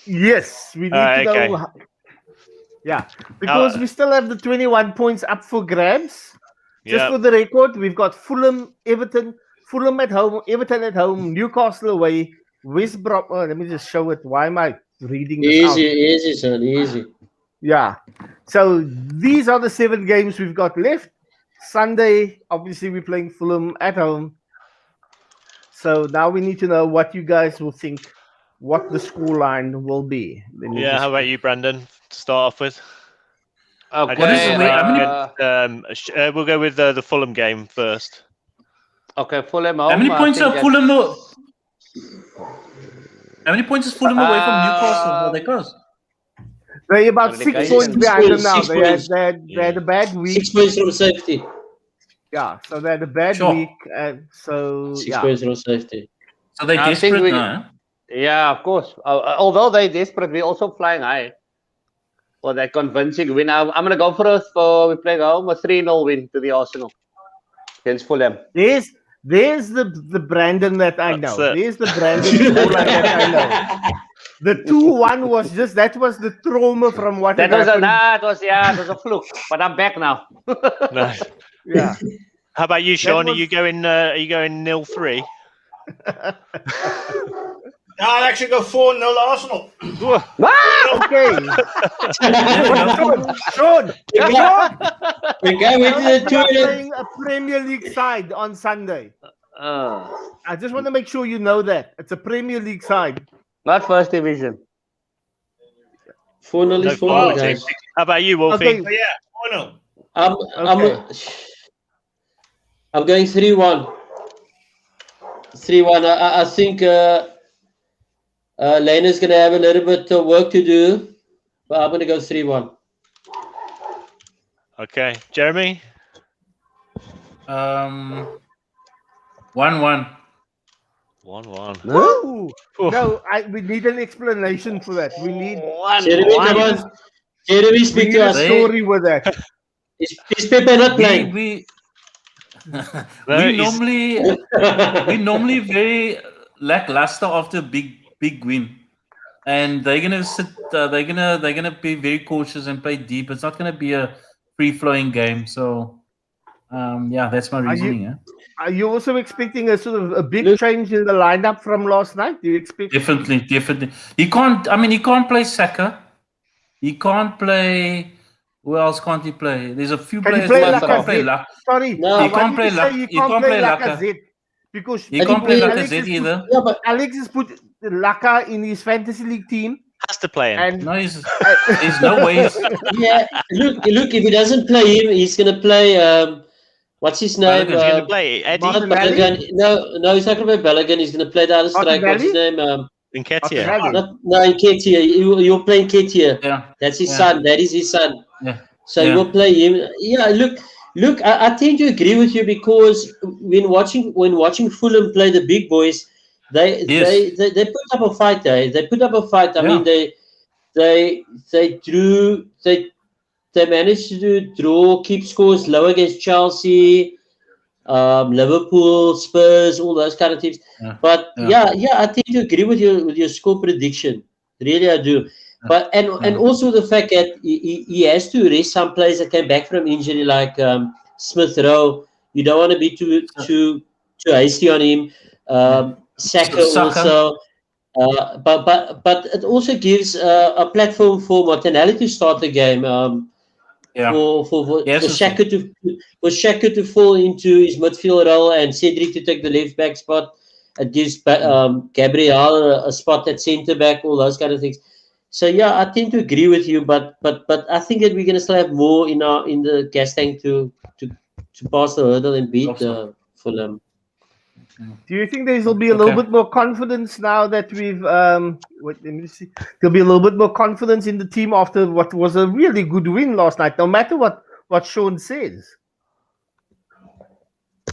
Yes, we need to know. Yeah, because we still have the 21 points up for grabs. Just for the record, we've got Fulham at home, Everton at home, Newcastle away, West Brom. Oh, let me just show it. Why am I reading this out? Easy, son, easy. Yeah. So these are the 7 games we've got left. Sunday, obviously, we're playing Fulham at home. So now we need to know what you guys will think, what the scoreline will be. Yeah, how about you, Brandon, to start off with? What is Okay. it? We'll go with the Fulham game first. Okay, Fulham home. How many points I are think Fulham? How many points is Fulham away from Newcastle? Are they close? They're about 6 Relegation. points behind them now. 6 They points. had a bad week. 6 points from safety. Yeah, so they had a bad Sure. week. So, 6 yeah. points from safety. So they're I think desperate we- now. Yeah, of course. Although they're desperate, we're also flying high. For that convincing win. I'm going to go we're playing home, a 3-0 win to the Arsenal against Fulham. There's the Brandon that I know. That's it. There's the Brandon scoreline that I know. The 2-1 was that was the trauma from what That had was happened. it was a fluke. But I'm back now. Nice. Yeah. How about you, Sean? was- Are you going 0-3? No, I'll actually go 4-0 Arsenal. Okay. Sean, We go into the you are toilet. playing a Premier League side on Sunday. I just want to make sure you know that. It's a Premier League side. Not first division. 4-0 is 4-0, quality. guys. How about you, Wolfie? Okay. So yeah, 4-0. I'm going 3-1. 3-1. I think Lena's going to have a little bit of work to do, but I'm going to go 3-1. Okay. Jeremy? 1-1. 1-1. Woo! No, we need an explanation for that. We need Jeremy, come on. Jeremy, speak to a us. story with that. Is Pepe not playing? We he's- normally very lackluster after a big win, and they're gonna sit. They're gonna be very cautious and play deep. It's not gonna be a free flowing game. So, yeah, that's my reasoning. Yeah. Are you also expecting a sort of a big change in the lineup from last night? Do you expect? Definitely. He can't. I mean, he can't play Saka. He can't play. Who else can't he play? There's a few Can players he play who can't play. Lacazette? Sorry, No, he I can't wanted play to say he can't play Laka. Lacazette because He can't play Alex Lacazette has either. Yeah, but Alex has put Laka in his fantasy league team, Has to play him. and No, there's no way. yeah, look, if he doesn't play him, he's going to play, what's his name? He's going to play Eddie Not Martinelli? Balogun. No, he's not going to play Balogun. He's going to play the other striker. What's his name? Nketiah. Martinelli. Nketiah. You're playing Nketiah. Yeah. That's his Yeah. son. That is his son. Yeah. So Yeah. you will play him. Yeah, look. I tend to agree with you because when watching Fulham play the big boys, they put up a fight. They put up a fight. I Yeah. mean, they managed to draw, keep scores low against Chelsea, Liverpool, Spurs, all those kind of teams. Yeah. But Yeah. I tend to agree with your score prediction. Really, I do. But and also the fact that he has to rest some players that came back from injury, like Smith Rowe. You don't want to be too hasty on him. Saka also. But it also gives a platform for Martinelli to start the game. For Xhaka to fall into his midfield role and Cedric to take the left back spot. It gives Gabriel a spot at centre back. All those kind of things. So yeah, I tend to agree with you, but I think that we're going to still have more in the gas tank to pass the hurdle and beat Fulham. Do you think there'll be a little bit more confidence now that we've let me see. There'll be a little bit more confidence in the team after what was a really good win last night, no matter what Sean says.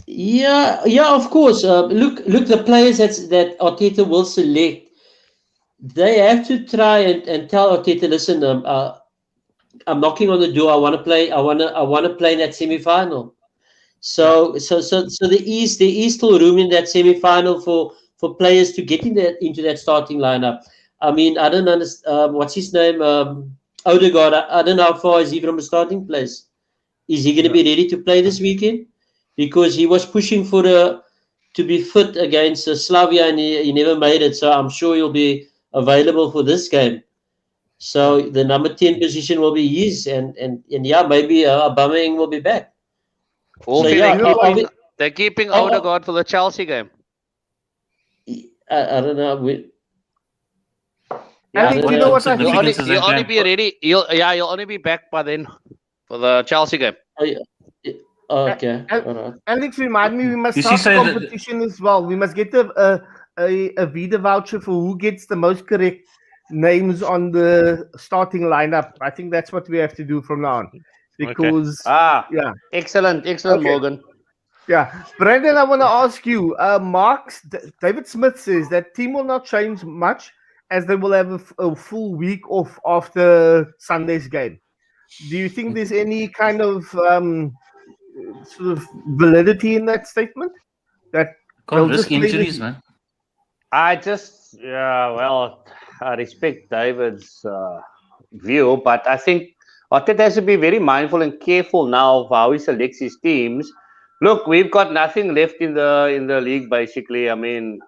Yeah, of course. Look, the players that Arteta will select, they have to try and tell Arteta, listen, I'm knocking on the door. I want to play. I want to play in that semi-final. So there is still room in that semi-final for players to get into that starting lineup. I mean, I don't understand what's his name, Odegaard. I don't know how far is he from a starting place. is he going to be ready to play this weekend? Because he was pushing for to be fit against Slavia, and he never made it. So I'm sure he'll be available for this game. So the number 10 position will be his, and yeah, maybe Aubameyang will be back. Wolfie, So, they're keeping Odegaard for the Chelsea game. I don't know. Alex, you know what I What's the think? significance of You'll that only game? be ready. You'll only be back by then for the Chelsea game. Okay. All right. Alex, remind me, we must Did she start say the that- competition as well. We must get a Vida voucher for who gets the most correct names on the starting lineup. I think that's what we have to do from now on. Because, yeah. Excellent, Okay. Morgan. Yeah. Brandon, I want to ask you, David Smith says that team will not change much as they will have a full week off after Sunday's game. Do you think there's any kind of sort of validity in that statement? That Can't they'll risk just play injuries, this- man. I respect David's view, but I think Arteta has to be very mindful and careful now of how he selects his teams. Look, we've got nothing left in the league, basically. I mean,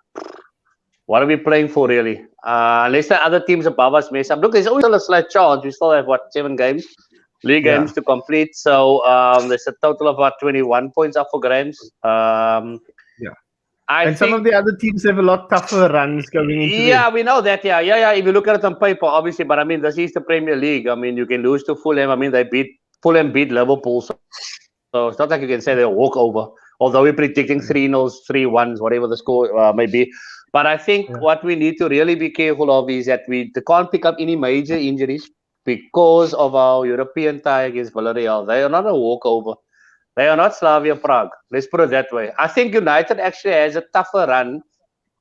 what are we playing for, really? Unless the other teams above us mess up. Look, there's always still a slight chance. We still have, 7 games? League games to complete. So there's a total of about 21 points up for grabs. I think some of the other teams have a lot tougher runs going into Yeah, we know that. Yeah. If you look at it on paper, obviously, but I mean, this is the Premier League. I mean, you can lose to Fulham. I mean, Fulham beat Liverpool, so it's not like you can say they'll walk over. Although we're predicting 3-0s, 3-1s, whatever the score may be. But I think what we need to really be careful of is that they can't pick up any major injuries because of our European tie against Villarreal. They are not a walkover. They are not Slavia Prague. Let's put it that way. I think United actually has a tougher run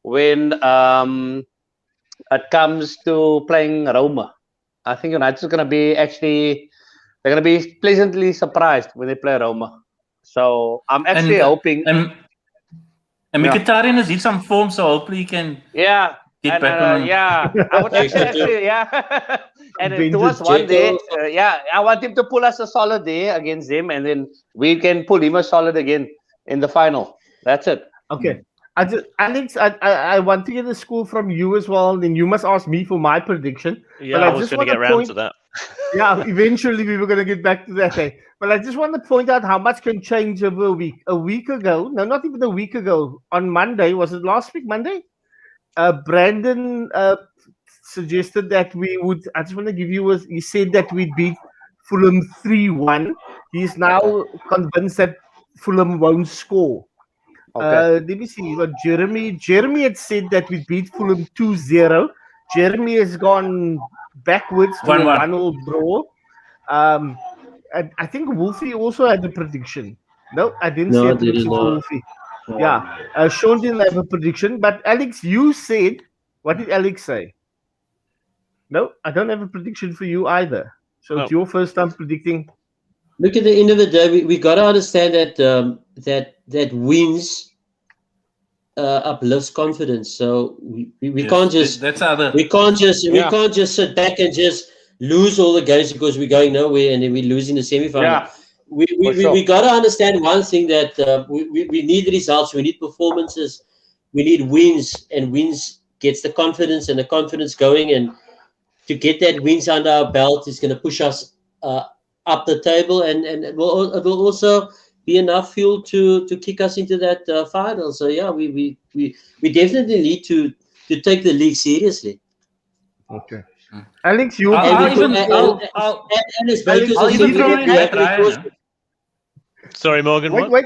when it comes to playing Roma. I think United's going to be they're going to be pleasantly surprised when they play Roma. So I'm actually hoping. And Mkhitaryan has hit some form, so hopefully he can get back on. I would actually and towards one day, I want him to pull us a solid day against them, and then we can pull him a solid again in the final. That's it. Okay. Alex, I want to get a score from you as well, and you must ask me for my prediction. Yeah, but I was going to get around to that. Yeah, eventually we were going to get back to that. But I just want to point out how much can change over a week. A week ago, no, not even a week ago, on Monday, was it last week, Monday? Brandon suggested that we would, I just want to give you, he said that we'd beat Fulham 3-1. He's now convinced that Fulham won't score. Let me see what Jeremy had said that we beat Fulham 2-0. Jeremy has gone backwards to a 1-1 draw. I think Wolfie also had a prediction. No, I didn't see a prediction for Wolfie. Yeah, Sean didn't have a prediction, but Alex, you said, what did Alex say? No, I don't have a prediction for you either. So it's your first time predicting. Look, at the end of the day, we got to understand that that wins uplifts confidence. So we can't just we can't just sit back and just lose all the games because we're going nowhere and then we lose in the semi-final. We got to understand one thing, that we need results, we need performances, we need wins, and wins gets the confidence and the confidence going, and to get that wins under our belt is going to push us up the table, and it will also be enough fuel to kick us into that final. So yeah, we definitely need to take the league seriously. Okay. Alex, you Sorry, Morgan. Wait.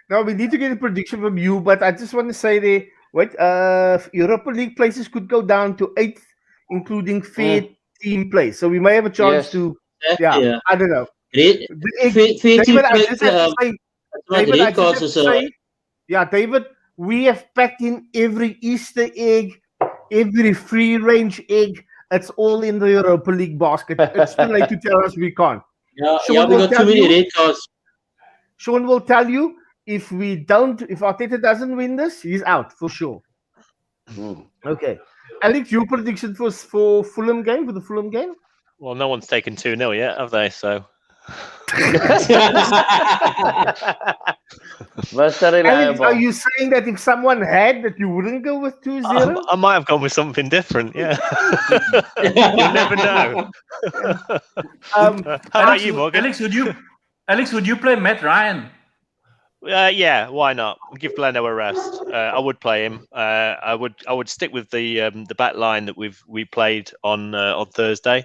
No, we need to get a prediction from you, but I just want to say Europa League places could go down to 8th, incling fair team play. So we may have a chance to. I don't know. David, we have packed in every Easter egg, every free range egg. It's all in the Europa League basket. It's too late to tell us we can't. We got too many red cards. Sean will tell you if Arteta doesn't win this, he's out for sure. Okay. Alex, your prediction for the Fulham game? Well, no one's taken 2-0 yet, have they? So Mr. Alex, Reliable. are you saying that if someone had that you wouldn't go with 2-0? I might have gone with something different. Yeah, you never know. How about you, Morgan? Alex, would you play Matt Ryan? Yeah, why not? Give Leno a rest. I would play him. I would stick with the back line that we played on Thursday.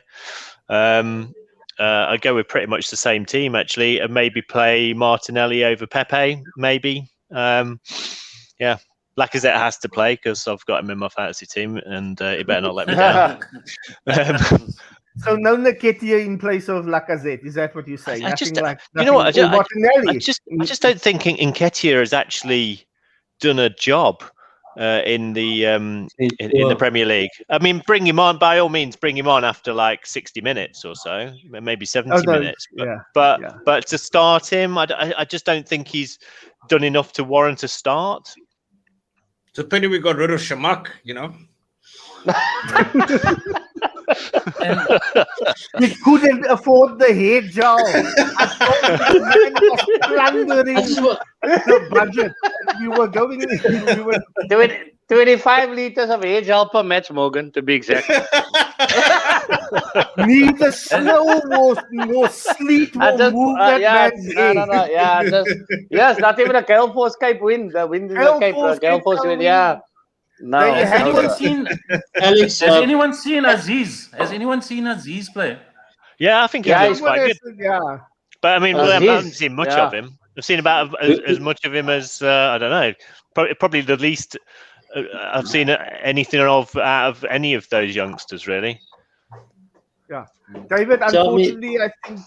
I'd go with pretty much the same team actually, and maybe play Martinelli over Pepe. Maybe. Yeah, Lacazette has to play because I've got him in my fantasy team, and he better not let me down. So no Nketiah in place of Lacazette. Is that what you're saying? I just, Nothing you know what? or I Martinelli. just don't think Nketiah has actually done a job in the Premier League. I mean, bring him on by all means. Bring him on after like 60 minutes or so, maybe 70 minutes. But to start him, I just don't think he's done enough to warrant a start. It's a pity we got rid of Shamak, you know. We couldn't afford the hair gel. I thought the man was plundering the budget. We were going. 25 liters of hair gel per match, Morgan, to be exact. Neither snow nor sleet will move that man's hair. No. Yeah, yes, not even a gale force cape wind. The wind in the cape. Gale force wind. Yeah. No. Has anyone seen Aziz? Has anyone seen Aziz play? Yeah, I think he's quite good. Yeah. But I mean, I haven't seen much of him. I've seen about as much of him as I don't know. Probably the least I've seen anything out of any of those youngsters, really. Yeah, David. Unfortunately, I think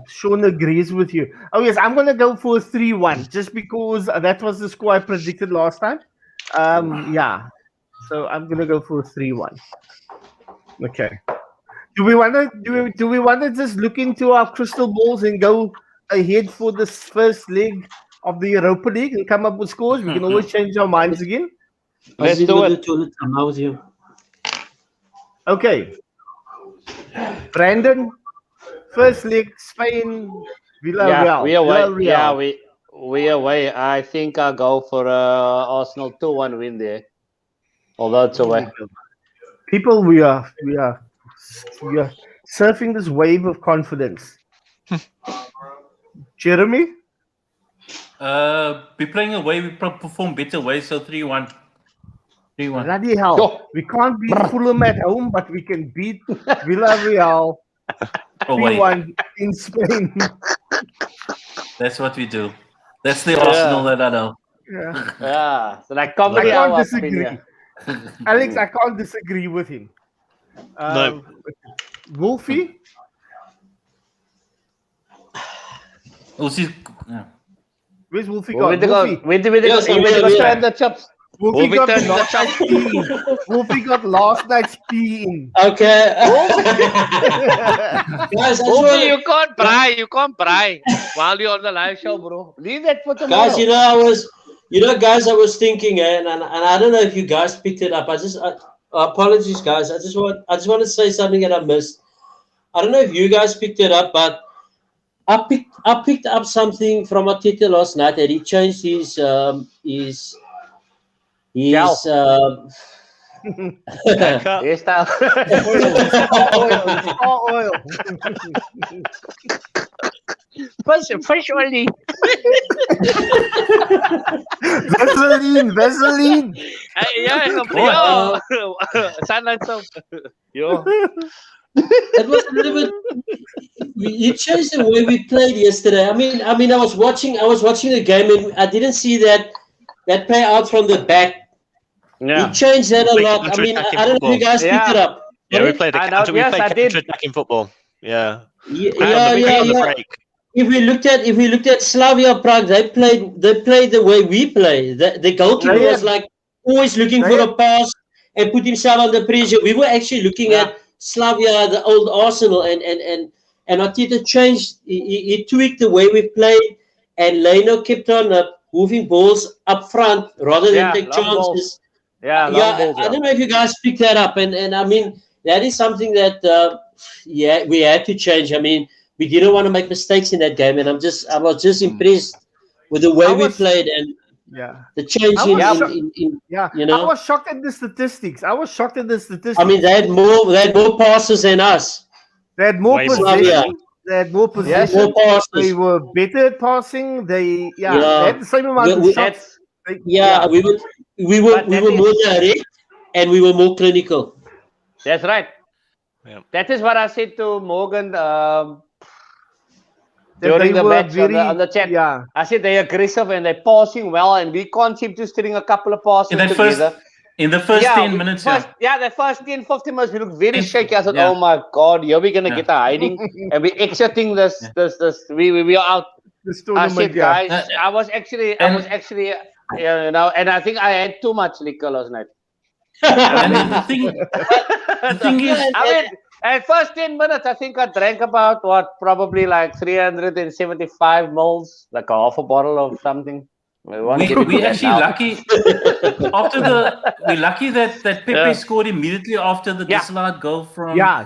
Sean agrees with you. Oh yes, I'm gonna go for 3-1 just because that was the score I predicted last time. Yeah, so I'm gonna go for 3-1. Okay. Do we want to just look into our crystal balls and go ahead for this first leg of the Europa League and come up with scores? We can always change our minds again. Let's do it. Okay. Brandon, first leg, Spain, Villarreal. Yeah, we away. I think I'll go for Arsenal 2-1 win there. Although it's away. People, we are surfing this wave of confidence. Jeremy? Be playing away, we perform better away, so 3-1. 3-1. Bloody hell. We can't beat Fulham at home, but we can beat Villarreal 3-1 in Spain. That's what we do. That's the Arsenal that I know. Yeah. So like I can't disagree. Alex, I can't disagree with him. No. Wolfie? Where's Wolfie gone? Wolfie got last night's pee in. Okay. Guys, Wolfie, you can't pry while you're on the live show, bro. Leave that for tomorrow. Guys, I was thinking, and I don't know if you guys picked it up. Apologies, guys. I just want to say something that I missed. I don't know if you guys picked it up, but I picked up something from Arteta last night that he changed his hairstyle. Oil. Fish only. Vaseline. Sunlight soap. Yo. It was a little bit. You changed the way we played yesterday. I mean, I was watching the game and I didn't see that play out from the back. Yeah. He changed that a lot. I mean, I don't know if you guys picked it up. Yeah, we played counter-attacking football. Yeah. If we looked at Slavia Prague, they played the way we play. The goalkeeper was like always looking for a pass and put himself under pressure. We were actually looking at Slavia, the old Arsenal, and Arteta changed. He tweaked the way we played, and Leno kept on moving balls up front rather than take chances. I don't know if you guys picked that up, and I mean that is something that we had to change. I mean, we didn't want to make mistakes in that game, and I was just impressed with the way we played and the change in you know. I was shocked at the statistics. I mean, they had more passes than us. They had more possession. They had more possession. More passes. They were better at passing. They had the same amount of shots. We were more direct and we were more clinical. That's right. Yeah. That is what I said to Morgan during the match on the chat. Yeah. I said they're aggressive and they're passing well, and we can't seem to string a couple of passes together. In the first 10 minutes, the first 10, 15 minutes, we looked very shaky. I said, oh my God, here we're going to get a hiding and we're exiting this. We are out. I said, guys, I was actually, you know, and I think I had too much liquor last night. And the thing is, I mean, at first 10 minutes, I think I drank about probably like 375 mils, like a half a bottle of something. We actually lucky we're lucky that Pepe scored immediately after the disallowed goal from I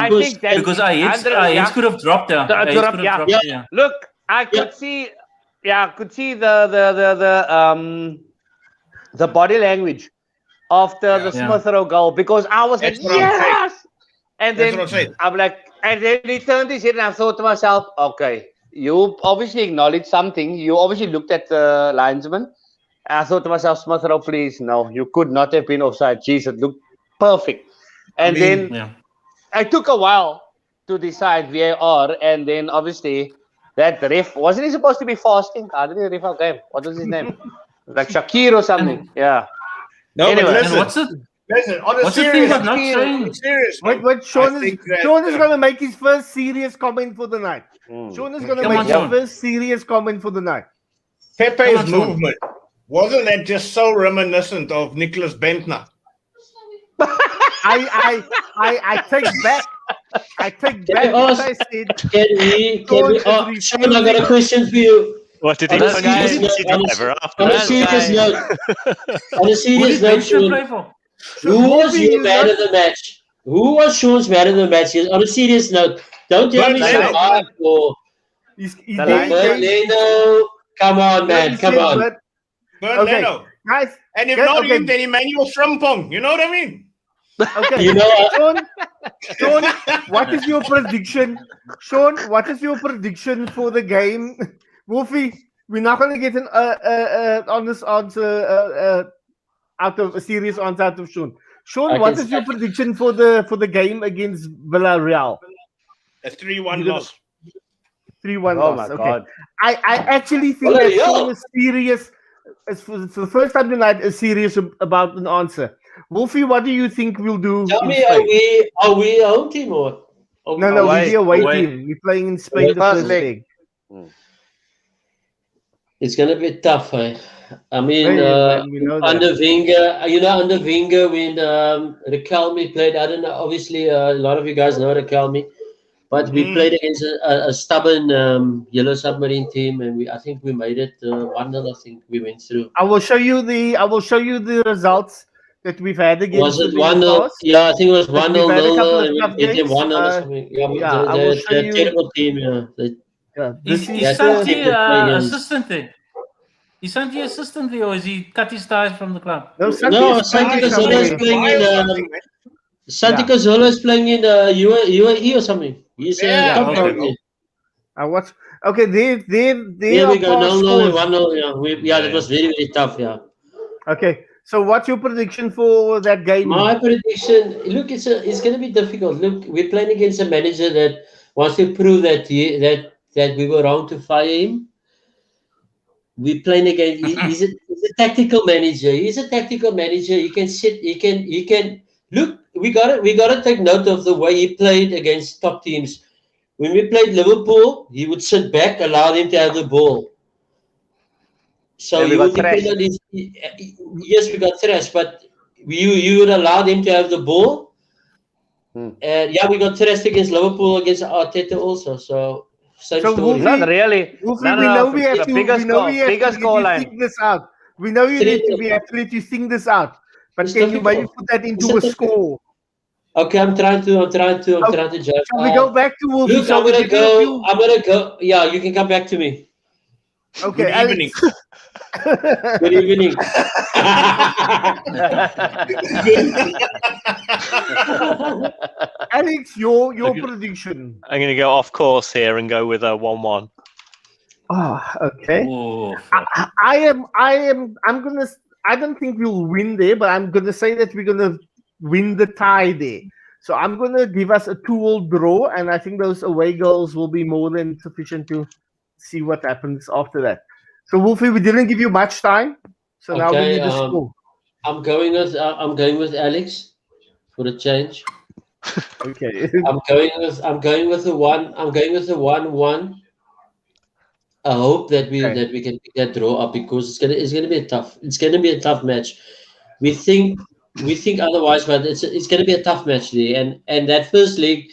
think that because Ayes could have dropped there. Look, I could see the body language after the Smith Rowe goal, because I was like, yes! And then I'm like, and then he turned his head and I thought to myself, okay, you obviously acknowledged something. You obviously looked at the linesman. I thought to myself, Smith Rowe, please, no, you could not have been offside. Jeez, it looked perfect. And then it took a while to decide VAR, and then obviously that ref, wasn't he supposed to be fasting? How did he ref our game? What was his name? Like Shakir or something. Yeah. No, anyway, but listen, on a serious, Wait, Sean is going to make his first serious comment for the night. Sean is going to make his first serious comment for the night. Pepe's movement, wasn't that just so reminiscent of Nicholas Bentner? I take back what I said. Can we Sean, I got a question for you. What did he do? On a serious note, Sean, who was your man of the match? Who was Sean's man of the match? On a serious note, don't tell me Shabbat or Leno. Come on, man. Come on. Leno. Guys, and if not him, then Emmanuel Frimpong. You know what I mean? Okay. You know, Sean, what is your prediction? Sean, what is your prediction for the game? Wolfie, we're not going to get an honest answer out of a serious answer out of Sean. Sean, what is your prediction for the game against Villarreal? A 3-1 loss. 3-1 loss. Okay. God. I actually think that Sean is serious. For the first time tonight, is serious about an answer. Wolfie, what do you think we'll do? Tell me, are we a home team or? No, we're the away team. We're playing in Spain the first leg. It's gonna be tough, eh? I mean, under Wenger, when Riquelme played, I don't know. Obviously, a lot of you guys know Riquelme, but we played against a stubborn Yellow Submarine team, and I think we made it 1-0. I think we went through. I will show you the results that we've had against. Was it 1-0? Yeah, I think it was 1-0, 0-0, and we beat them 1-0 or something. They're a terrible team. Is Santi assistant there? Is Santi assistant there, or is he cut his ties from the club? No, Santi Cazorla is playing in. Santi Cazorla is playing in UAE or something. He's top currently. Okay, there we go. 0-0 and 1-0. Yeah, that was very, very tough. Yeah. Okay. So, what's your prediction for that game? My prediction, look, it's going to be difficult. Look, we're playing against a manager that wants to prove that we were wrong to fire him. We're playing against. He's a tactical manager. He's a tactical manager. He can sit. He can look. We got to take note of the way he played against top teams. When we played Liverpool, he would sit back, allow them to have the ball. So you would depend on his. Yes, we got thrashed, but you would allow them to have the ball. And we got thrashed against Liverpool, against Arteta also. So same story. Wolfie, not really. Wolfie, we know we have to think this out. We know we have to let you think this out. But can you maybe put that into a score? Okay, I'm trying to judge. Shall we go back to Wolfie? Look, Shall we give you a few- I'm gonna go. Yeah, you can come back to me. Okay, Good evening. Good evening. Alex, your Okay. prediction. I'm going to go off course here and go with a 1-1. Oh, okay. Oh, fuck. I don't think we'll win there, but I'm gonna say that we're gonna win the tie there. So I'm gonna give us a 2-2 draw, and I think those away goals will be more than sufficient to see what happens after that. So Wolfie, we didn't give you much time, so now we Okay, need the score. I'm going with Alex for a change. Okay. I'm going with the 1-1. I hope that we can pick that draw up because it's gonna be a tough match. We think otherwise, but it's gonna be a tough match there, and that first leg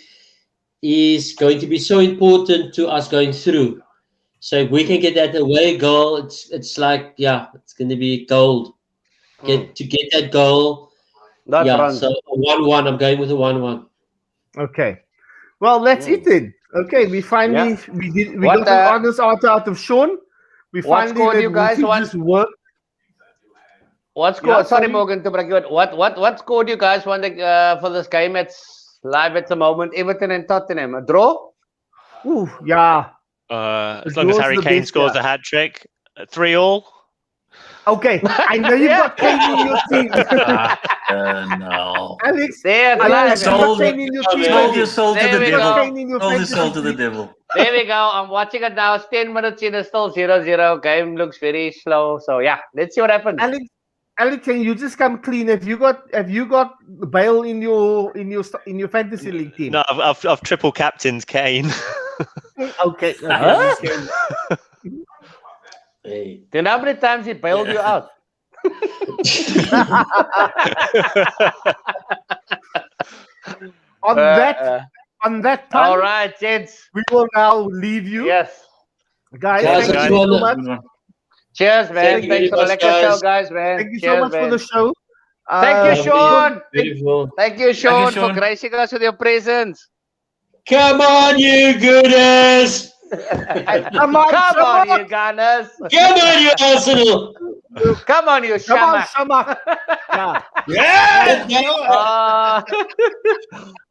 is going to be so important to us going through. So if we can get that away goal, it's like it's gonna be gold. Get that goal. Not run. So a 1-1. I'm going with a 1-1. Okay. Well, that's it then. Okay, we finally we What, got an honest answer out of Sean. We what finally score do you let guys Wolfie want? just work. What score? Yeah, sorry, sorry. Morgan, to break you. What score do you guys want for this game? It's live at the moment. Everton and Tottenham. A draw? Ooh, yeah. As The long as draw's Harry the Kane best, scores yeah. a hat trick, 3-3. Okay, I know you've got Kane in your team. No. Alex, There, it's I know live. you've got Sold Kane in your team. Sold your soul to There the we devil. go. Kane in your Sold your fantasy soul to the team. devil. There we go. I'm watching it now. It's 10 minutes in. It's still 0-0. Game looks very slow. So yeah, let's see what happens. Alex, can you just come clean? Have you got Bale in your fantasy league team? No, I've triple captained Kane. Okay. Huh? Okay. Hey. Then how many times he bailed you out? On that All time, right, gents. we will now leave you. Yes. Guys, Guys, thank I you just so wanna- much. Cheers, man. Thank you Thanks very for the much, lecture show, guys. guys, man. Thank you Cheers, so much man. for the show. Thank you, Sean. Beautiful. Thank you, Sean, for Sean. gracing us with your presence. Come on, you gooders! Come on, Come on, Shamak. you Gunners. Come on, you Arsenal! Come on, you Come on, Shamak. Shamak. Yeah. Yeah.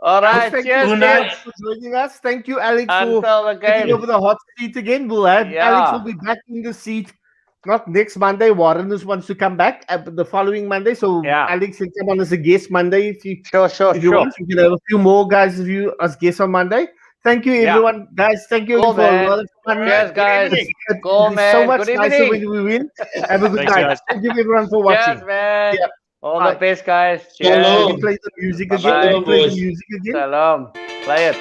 All right, Thank cheers, you so gents. much for joining us. Thank you, Alex, for Until the taking game. over the hot seat again. We'll have Alex will be back in the seat. Not next Monday. Warren just wants to come back the following Monday. So Yeah. Alex can come on as a guest Monday if you Sure. want. We can have a few more guys of you as guests on Monday. Thank you, Yeah. everyone. Guys, thank you Cool, for a man. lot of fun. Cheers, guys. It's Cool, man. so much Good nicer evening. when we win. Have a good Thanks, night. guys. Thank you, everyone, for watching. Cheers, man. Yeah. All Bye. the best, guys. Shalom. Cheers. We play the music Bye-bye. again. We play the Boys. music again. Salam. Play it.